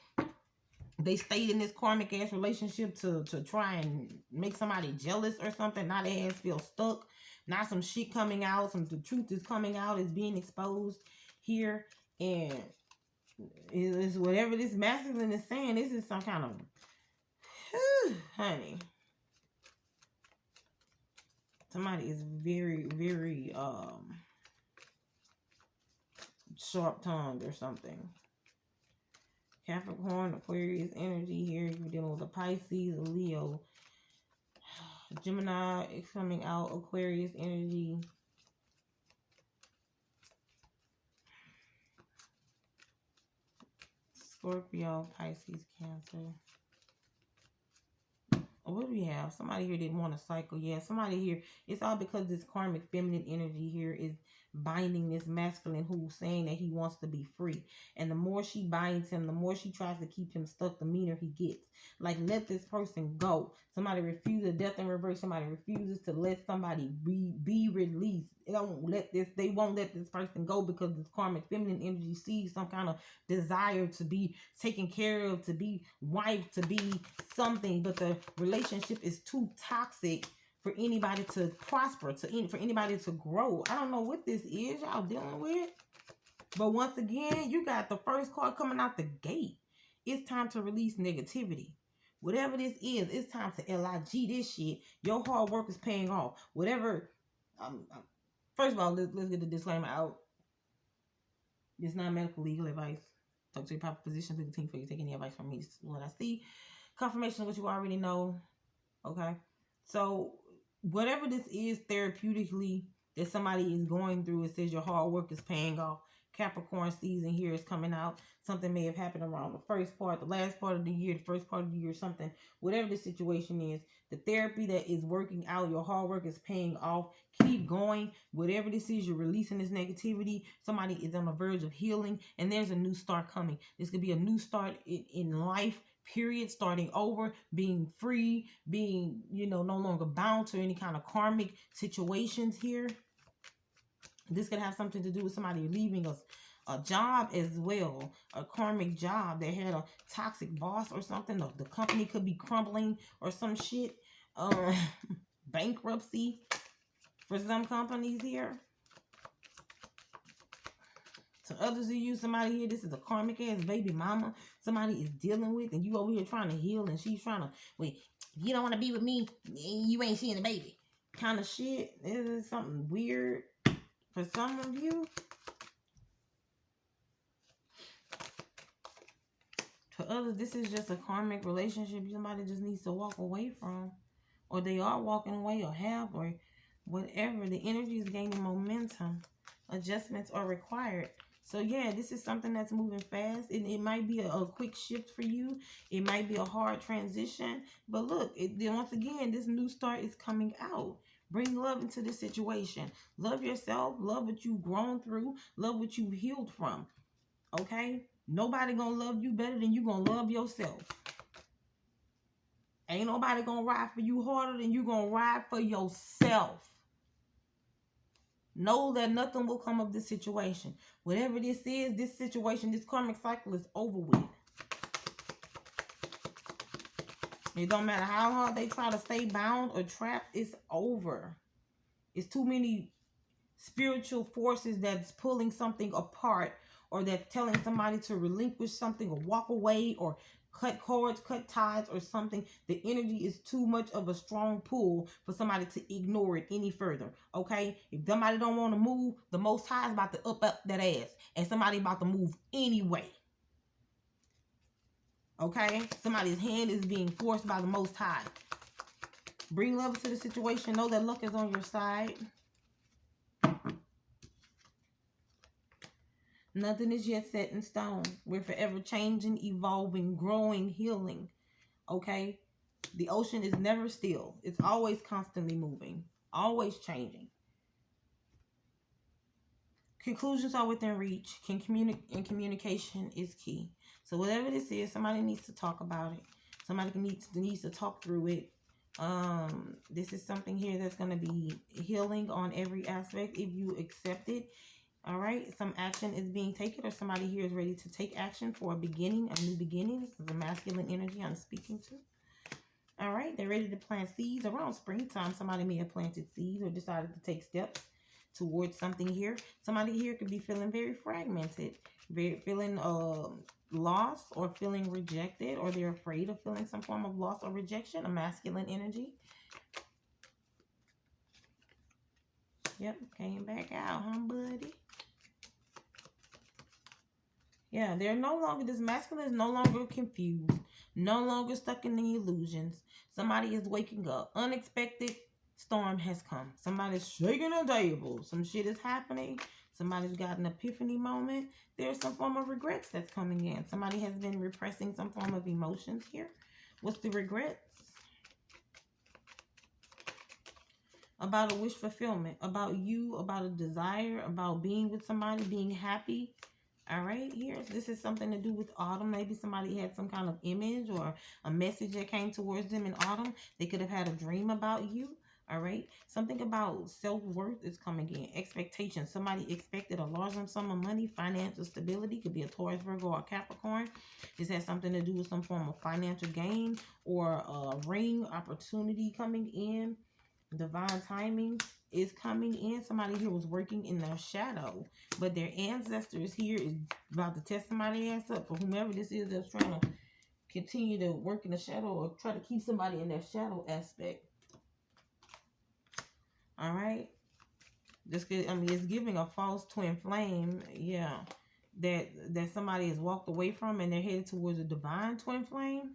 they stayed in this karmic ass relationship to try and make somebody jealous or something. Now they ass feel stuck. Now some shit coming out. The truth is coming out. Is being exposed here. And it's whatever this masculine is saying. This is some kind of, honey. Somebody is very, very sharp-tongued or something. Capricorn, Aquarius energy here. You're dealing with a Pisces, a Leo. Gemini is coming out. Aquarius energy. Scorpio, Pisces, Cancer. What do we have? Somebody here didn't want to cycle. Yeah, somebody here. It's all because this karmic feminine energy here is binding this masculine who's saying that he wants to be free. And the more she binds him, the more she tries to keep him stuck, the meaner he gets. Like, let this person go. Somebody refuses death in reverse. Somebody refuses to let somebody be released. They won't let this person go because this karmic feminine energy sees some kind of desire to be taken care of, to be wife, to be something, but the relationship is too toxic for anybody to prosper, for anybody to grow. I don't know what this is y'all dealing with. But once again, you got the first card coming out the gate. It's time to release negativity. Whatever this is, it's time to LIG this shit. Your hard work is paying off. Whatever. First of all, let's get the disclaimer out. It's not medical legal advice. Talk to your proper physician, legal team before you take any advice from me. This is what I see. Confirmation of what you already know. Okay. So whatever this is therapeutically that somebody is going through, it says your hard work is paying off. Capricorn season here is coming out. Something may have happened around the first part, the last part of the year, the first part of the year, something. Whatever the situation is, the therapy that is working out, your hard work is paying off. Keep going. Whatever this is, you're releasing this negativity. Somebody is on the verge of healing, and there's a new start coming. This could be a new start in life. Period. Starting over, being free, being, no longer bound to any kind of karmic situations here. This could have something to do with somebody leaving a job as well, a karmic job. They had a toxic boss or something. The company could be crumbling or some shit. Bankruptcy for some companies here. To others of you, somebody here, this is a karmic ass baby mama somebody is dealing with, and you over here trying to heal, and she's trying to, wait, you don't want to be with me, you ain't seeing the baby. Kind of shit. This is something weird for some of you. For others, this is just a karmic relationship somebody just needs to walk away from. Or they are walking away or have, or whatever. The energy is gaining momentum. Adjustments are required. So yeah, this is something that's moving fast. It might be a quick shift for you. It might be a hard transition. But look, once again, this new start is coming out. Bring love into this situation. Love yourself. Love what you've grown through. Love what you've healed from. Okay? Nobody gonna love you better than you gonna love yourself. Ain't nobody gonna ride for you harder than you gonna ride for yourself. Know that nothing will come of this situation. Whatever this is, this situation, this karmic cycle is over with. It don't matter how hard they try to stay bound or trapped, it's over. It's too many spiritual forces that's pulling something apart, or that's telling somebody to relinquish something or walk away or cut cords, cut ties or something. The energy is too much of a strong pull for somebody to ignore it any further. Okay? If somebody don't want to move, the Most High is about to up that ass. And somebody about to move anyway. Okay? Somebody's hand is being forced by the Most High. Bring love to the situation. Know that luck is on your side. Nothing is yet set in stone. We're forever changing, evolving, growing, healing. Okay? The ocean is never still. It's always constantly moving. Always changing. Conclusions are within reach. Communication is key. So whatever this is, somebody needs to talk about it. Somebody needs to talk through it. This is something here that's going to be healing on every aspect if you accept it. All right, some action is being taken, or somebody here is ready to take action for a beginning, a new beginning. This is the masculine energy I'm speaking to. All right, they're ready to plant seeds. Around springtime, somebody may have planted seeds or decided to take steps towards something here. Somebody here could be feeling very fragmented, feeling lost or feeling rejected, or they're afraid of feeling some form of loss or rejection, a masculine energy. Yep, came back out, huh, buddy? Yeah, they're no longer, this masculine is no longer confused, no longer stuck in the illusions. Somebody is waking up. Unexpected storm has come. Somebody's shaking the table. Some shit is happening. Somebody's got an epiphany moment. There's some form of regrets that's coming in. Somebody has been repressing some form of emotions here. What's the regrets? About a wish fulfillment, about you, about a desire, about being with somebody, being happy. All right, here, this is something to do with autumn. Maybe somebody had some kind of image or a message that came towards them in autumn. They could have had a dream about you. All right, something about self-worth is coming in. Expectations. Somebody expected a large sum of money, financial stability. Could be a Taurus, Virgo, or Capricorn. This has something to do with some form of financial gain or a ring opportunity coming in. Divine timing is coming in. Somebody here was working in their shadow, but their ancestors here is about to test somebody's ass up. For whomever this is that's trying to continue to work in the shadow or try to keep somebody in their shadow aspect. All right, it's giving a false twin flame. Yeah, that somebody has walked away from, and they're headed towards a divine twin flame.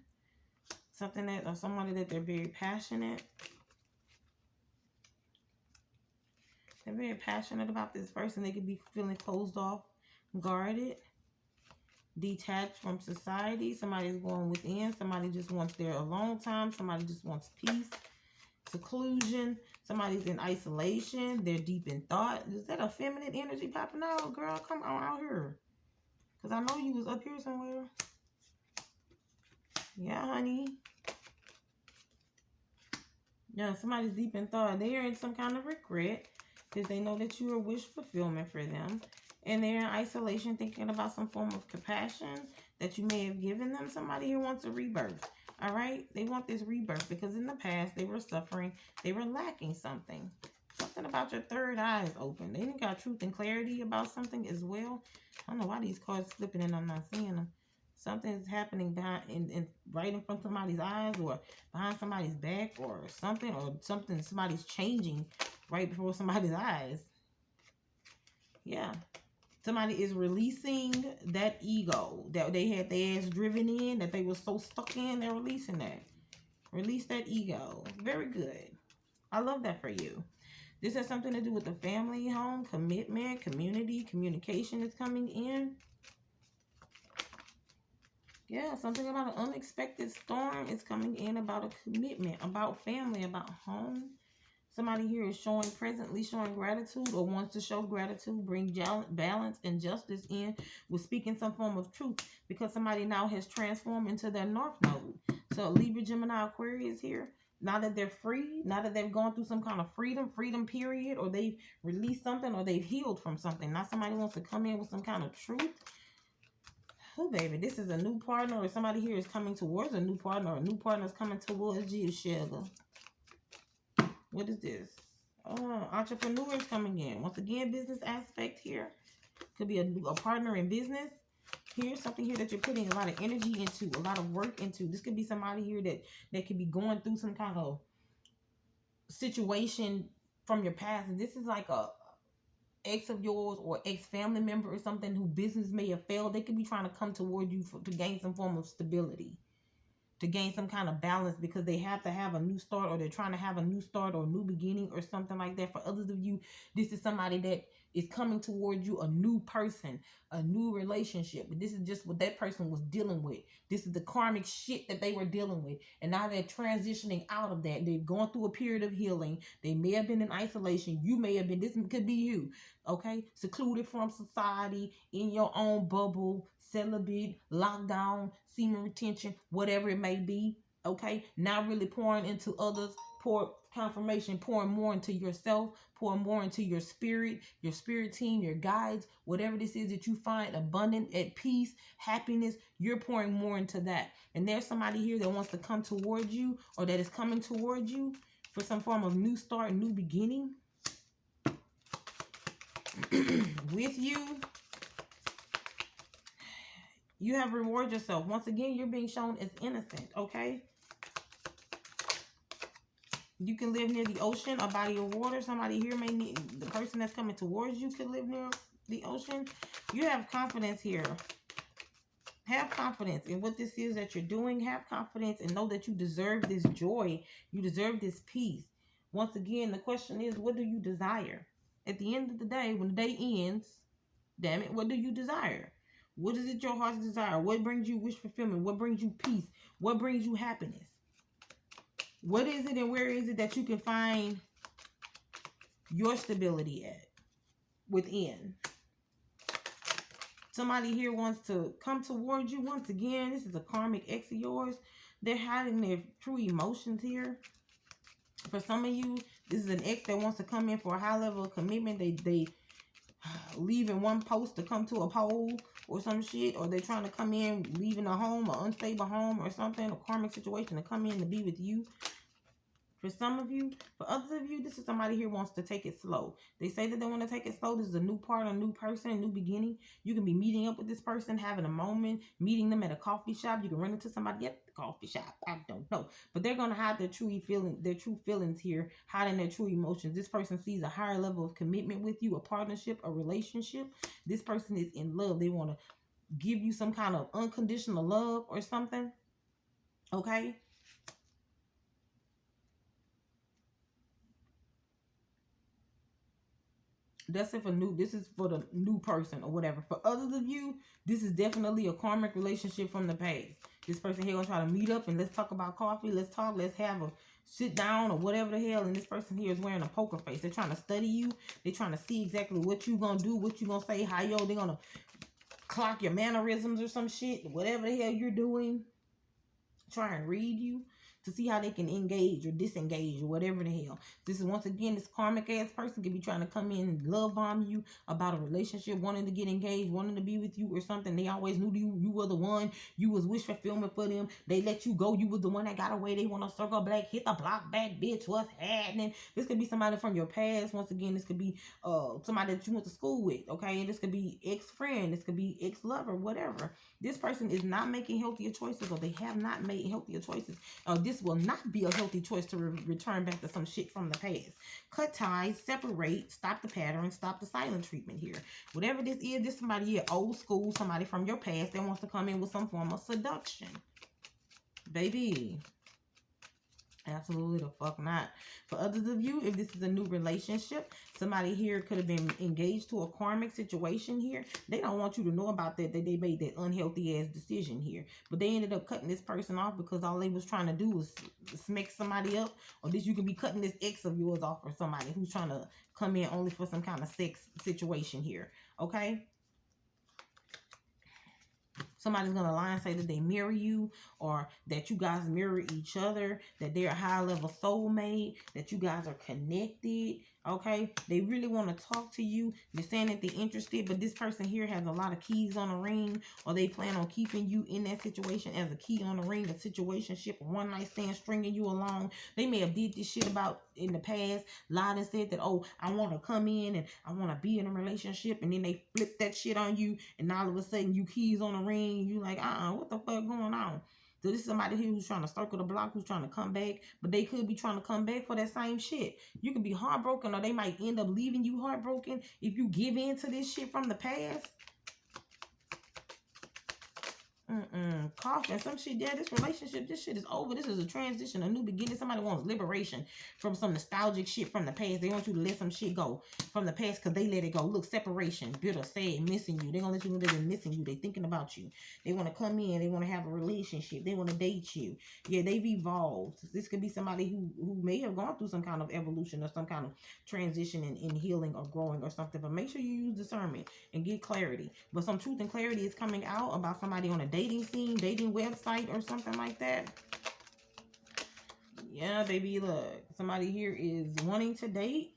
Something that, or somebody that they're very passionate. They're very passionate about this person. They could be feeling closed off, guarded, detached from society. Somebody's going within. Somebody just wants their alone time. Somebody just wants peace, seclusion. Somebody's in isolation. They're deep in thought. Is that a feminine energy popping out? Girl, come on out here. Because I know you was up here somewhere. Yeah, honey. Yeah, somebody's deep in thought. They are in some kind of regret, because they know that you are wish fulfillment for them. And they're in isolation thinking about some form of compassion that you may have given them. Somebody here wants a rebirth. All right? They want this rebirth because in the past they were suffering. They were lacking something. something about your third eye is open. They didn't got truth and clarity about something as well. I don't know why these cards flipping and I'm not seeing them. Something's happening behind in right in front of somebody's eyes, or behind somebody's back, or something, somebody's changing right before somebody's eyes. Yeah. Somebody is releasing that ego that they had their ass driven in, that they were so stuck in. They're releasing that. Release that ego. Very good. I love that for you. This has something to do with the family, home, commitment, community, communication is coming in. Yeah, something about an unexpected storm is coming in, about a commitment, about family, about home. Somebody here is presently showing gratitude, or wants to show gratitude, bring balance and justice in with speaking some form of truth, because somebody now has transformed into their North Node. So Libra, Gemini, Aquarius here. Now that they're free, now that they've gone through some kind of freedom period, or they've released something, or they've healed from something. Now somebody wants to come in with some kind of truth. Oh, baby, this is a new partner, or somebody here is coming towards a new partner, or a new partner is coming towards you, sugar. What is this? Oh, entrepreneurs coming in. Once again, business aspect here. Could be a partner in business. Here's something here that you're putting a lot of energy into, a lot of work into. This could be somebody here that could be going through some kind of situation from your past. And this is like a ex of yours or ex-family member or something who business may have failed. They could be trying to come toward you to gain some form of stability, to gain some kind of balance, because they have to have a new start, or they're trying to have a new start or a new beginning or something like that. For others of you, this is somebody that is coming towards you, a new person, a new relationship. But this is just what that person was dealing with. This is the karmic shit that they were dealing with. And now they're transitioning out of that. They've gone through a period of healing. They may have been in isolation. You may have been, this could be you, okay? Secluded from society, in your own bubble, celibate, lockdown, semen retention, whatever it may be, okay? Now really pouring into others, confirmation, pouring more into yourself, pouring more into your spirit team, your guides, whatever this is that you find abundant, at peace, happiness, you're pouring more into that. And there's somebody here that wants to come towards you, or that is coming towards you for some form of new start, new beginning with you. You have rewarded yourself. Once again, you're being shown as innocent, okay? You can live near the ocean, a body of water. Somebody here may need, the person that's coming towards you could live near the ocean. You have confidence here. Have confidence in what this is that you're doing. Have confidence and know that you deserve this joy. You deserve this peace. Once again, the question is, what do you desire? At the end of the day, when the day ends, damn it, what do you desire? What is it your heart's desire? What brings you wish fulfillment? What brings you peace? What brings you happiness? What is it and where is it that you can find your stability at? Within. Somebody here wants to come towards you. Once again, this is a karmic ex of yours. They're hiding their true emotions here. For some of you, this is an ex that wants to come in for a high level of commitment. They leaving one post to come to a pole or some shit, or they're trying to come in, leaving a home, an unstable home or something, a karmic situation to come in to be with you. For some of you, for others of you, this is somebody here wants to take it slow. They say that they want to take it slow. This is a new part, a new person, a new beginning. You can be meeting up with this person, having a moment, meeting them at a coffee shop. You can run into somebody at the coffee shop. I don't know. But they're going to hide their true feelings here, hiding their true emotions. This person sees a higher level of commitment with you, a partnership, a relationship. This person is in love. They want to give you some kind of unconditional love or something. Okay? That's it for new. This is for the new person or whatever. For others of you, this is definitely a karmic relationship from the past. This person here gonna try to meet up and let's talk about coffee. Let's talk. Let's have a sit down or whatever the hell. And this person here is wearing a poker face. They're trying to study you. They're trying to see exactly what you gonna do, what you gonna say, how they're gonna clock your mannerisms or some shit. Whatever the hell you're doing. Try and read you. to see how they can engage or disengage or whatever the hell. This is, once again, this karmic ass person could be trying to come in and love bomb you about a relationship, wanting to get engaged, wanting to be with you or something. They always knew you were the one. You was wish fulfillment for them. They let you go. You was the one that got away. They want to circle back, hit the block back, bitch. What's happening? This could be somebody from your past. Once again, this could be somebody that you went to school with, okay? And this could be ex-friend. This could be ex-lover, whatever. This person is not making healthier choices, or they have not made healthier choices. This will not be a healthy choice to return back to some shit from the past. Cut ties, separate, stop the pattern, stop the silent treatment here. Whatever this is, this somebody here, old school, somebody from your past that wants to come in with some form of seduction. Baby. Absolutely the fuck not. For others of you, if this is a new relationship, somebody here could have been engaged to a karmic situation here. They don't want you to know about that they made that unhealthy ass decision here. But they ended up cutting this person off because all they was trying to do was smack somebody up. Or this, you could be cutting this ex of yours off for somebody who's trying to come in only for some kind of sex situation here. Okay? Somebody's going to lie and say that they mirror you, or that you guys mirror each other, that they're a high-level soulmate, that you guys are connected, okay? They really want to talk to you. They're saying that they're interested, but this person here has a lot of keys on the ring, or they plan on keeping you in that situation as a key on the ring, a situationship, a one-night stand, stringing you along. They may have did this shit about in the past, lied and said that, oh, I want to come in and I want to be in a relationship, and then they flip that shit on you, and all of a sudden you keys on the ring. You like, what the fuck going on? So this is somebody here who's trying to circle the block, who's trying to come back, but they could be trying to come back for that same shit. You could be heartbroken, or they might end up leaving you heartbroken if you give in to this shit from the past. Caution, some shit, yeah, this relationship, this shit is over. This is a transition, a new beginning. Somebody wants liberation from some nostalgic shit from the past. They want you to let some shit go from the past because they let it go. Look, separation, bitter, sad, missing you. They're going to let you know that they're missing you. They're thinking about you. They want to come in. They want to have a relationship. They want to date you. Yeah, they've evolved. This could be somebody who may have gone through some kind of evolution or some kind of transition in healing or growing or something. But make sure you use discernment and get clarity. But some truth and clarity is coming out about somebody on a dating scene, dating website or something like that. Yeah, baby, look, somebody here is wanting to date.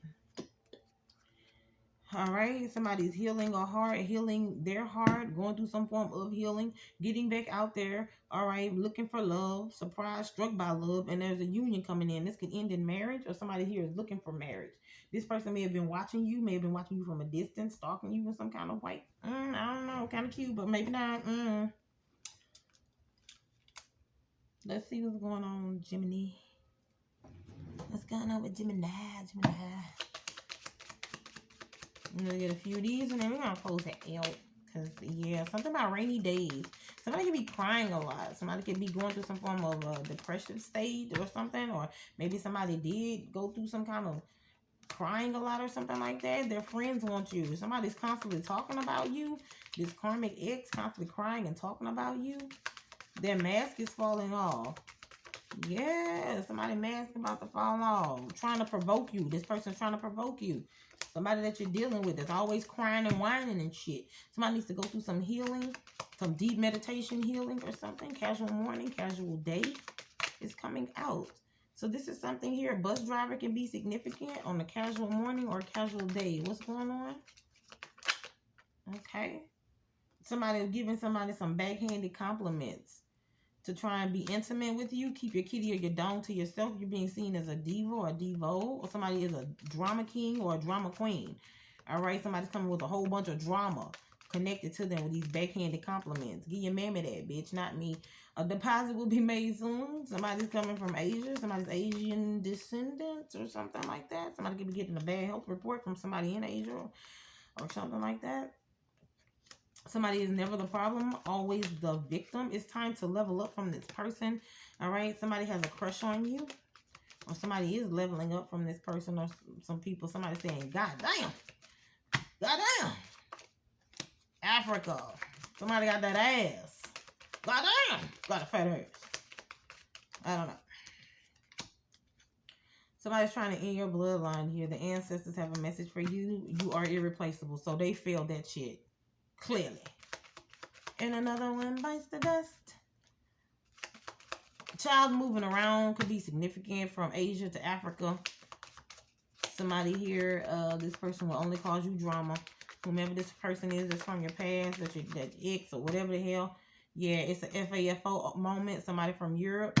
All right, somebody's healing a heart, healing their heart, going through some form of healing, getting back out there. All right, looking for love, surprised, struck by love, and there's a union coming in. This could end in marriage, or somebody here is looking for marriage. This person may have been watching you, may have been watching you from a distance, stalking you in some kind of way. I don't know, kind of cute, but maybe not. Let's see what's going on, Gemini. What's going on with Gemini? I'm going to get a few of these, and then we're going to close that out. Because, yeah, something about rainy days. Somebody could be crying a lot. Somebody could be going through some form of depressive state or something. Or maybe somebody did go through some kind of crying a lot or something like that. Their friends want you. Somebody's constantly talking about you. This karmic ex constantly crying and talking about you. Their mask is falling off. Yeah, somebody's mask about to fall off. Trying to provoke you. This person's trying to provoke you. Somebody that you're dealing with is always crying and whining and shit. Somebody needs to go through some healing. Some deep meditation healing or something. Casual morning, casual day is coming out. So this is something here. A bus driver can be significant on a casual morning or casual day. What's going on? Okay. Somebody giving somebody some backhanded compliments to try and be intimate with you. Keep your kitty or your dog to yourself. You're being seen as a diva or a devo, or somebody is a drama king or a drama queen. All right, somebody's coming with a whole bunch of drama connected to them with these backhanded compliments. Give your mammy that, bitch, not me. A deposit will be made soon. Somebody's coming from Asia. Somebody's Asian descendants or something like that. Somebody could be getting a bad health report from somebody in Asia or something like that. Somebody is never the problem, always the victim. It's time to level up from this person. All right. Somebody has a crush on you, or somebody is leveling up from this person, or some people. Somebody saying, God damn. God damn. Africa. Somebody got that ass. God damn. Got a fat ass. I don't know. Somebody's trying to end your bloodline here. The ancestors have a message for you. You are irreplaceable. So they failed that shit. Clearly. And another one bites the dust. Child moving around could be significant from Asia to Africa. Somebody here, this person will only cause you drama. Whomever this person is that's from your past, that ex or whatever the hell. Yeah, it's a FAFO moment. Somebody from Europe.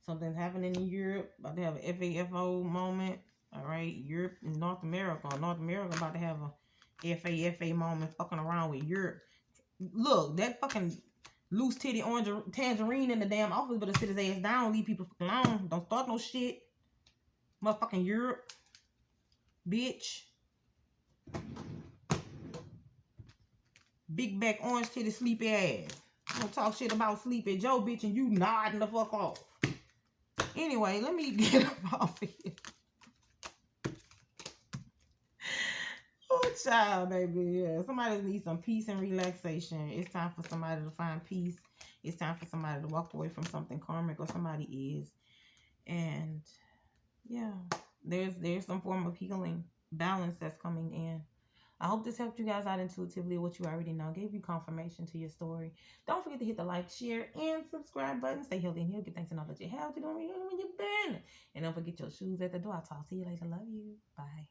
Something's happening in Europe. About to have an FAFO moment. All right, Europe and North America. North America about to have a FAFA moment fucking around with Europe. Look, that fucking loose titty orange tangerine in the damn office better sit his ass down. Leave people alone. Don't start no shit. Motherfucking Europe. Bitch. Big back orange titty sleepy ass. Don't talk shit about Sleepy Joe, bitch, and you nodding the fuck off. Anyway, let me get up off of here. Oh, child, baby. Yeah, somebody needs some peace and relaxation. It's time for somebody to find peace. It's time for somebody to walk away from something karmic, or somebody is. And yeah, there's some form of healing, balance that's coming in. I hope this helped you guys out intuitively, what you already know. Gave you confirmation to your story. Don't forget to hit the like, share, and subscribe button. Stay healthy and healed. Give thanks and all that you have to do when you've been. And don't forget your shoes at the door. I'll talk to you later. Love you. Bye.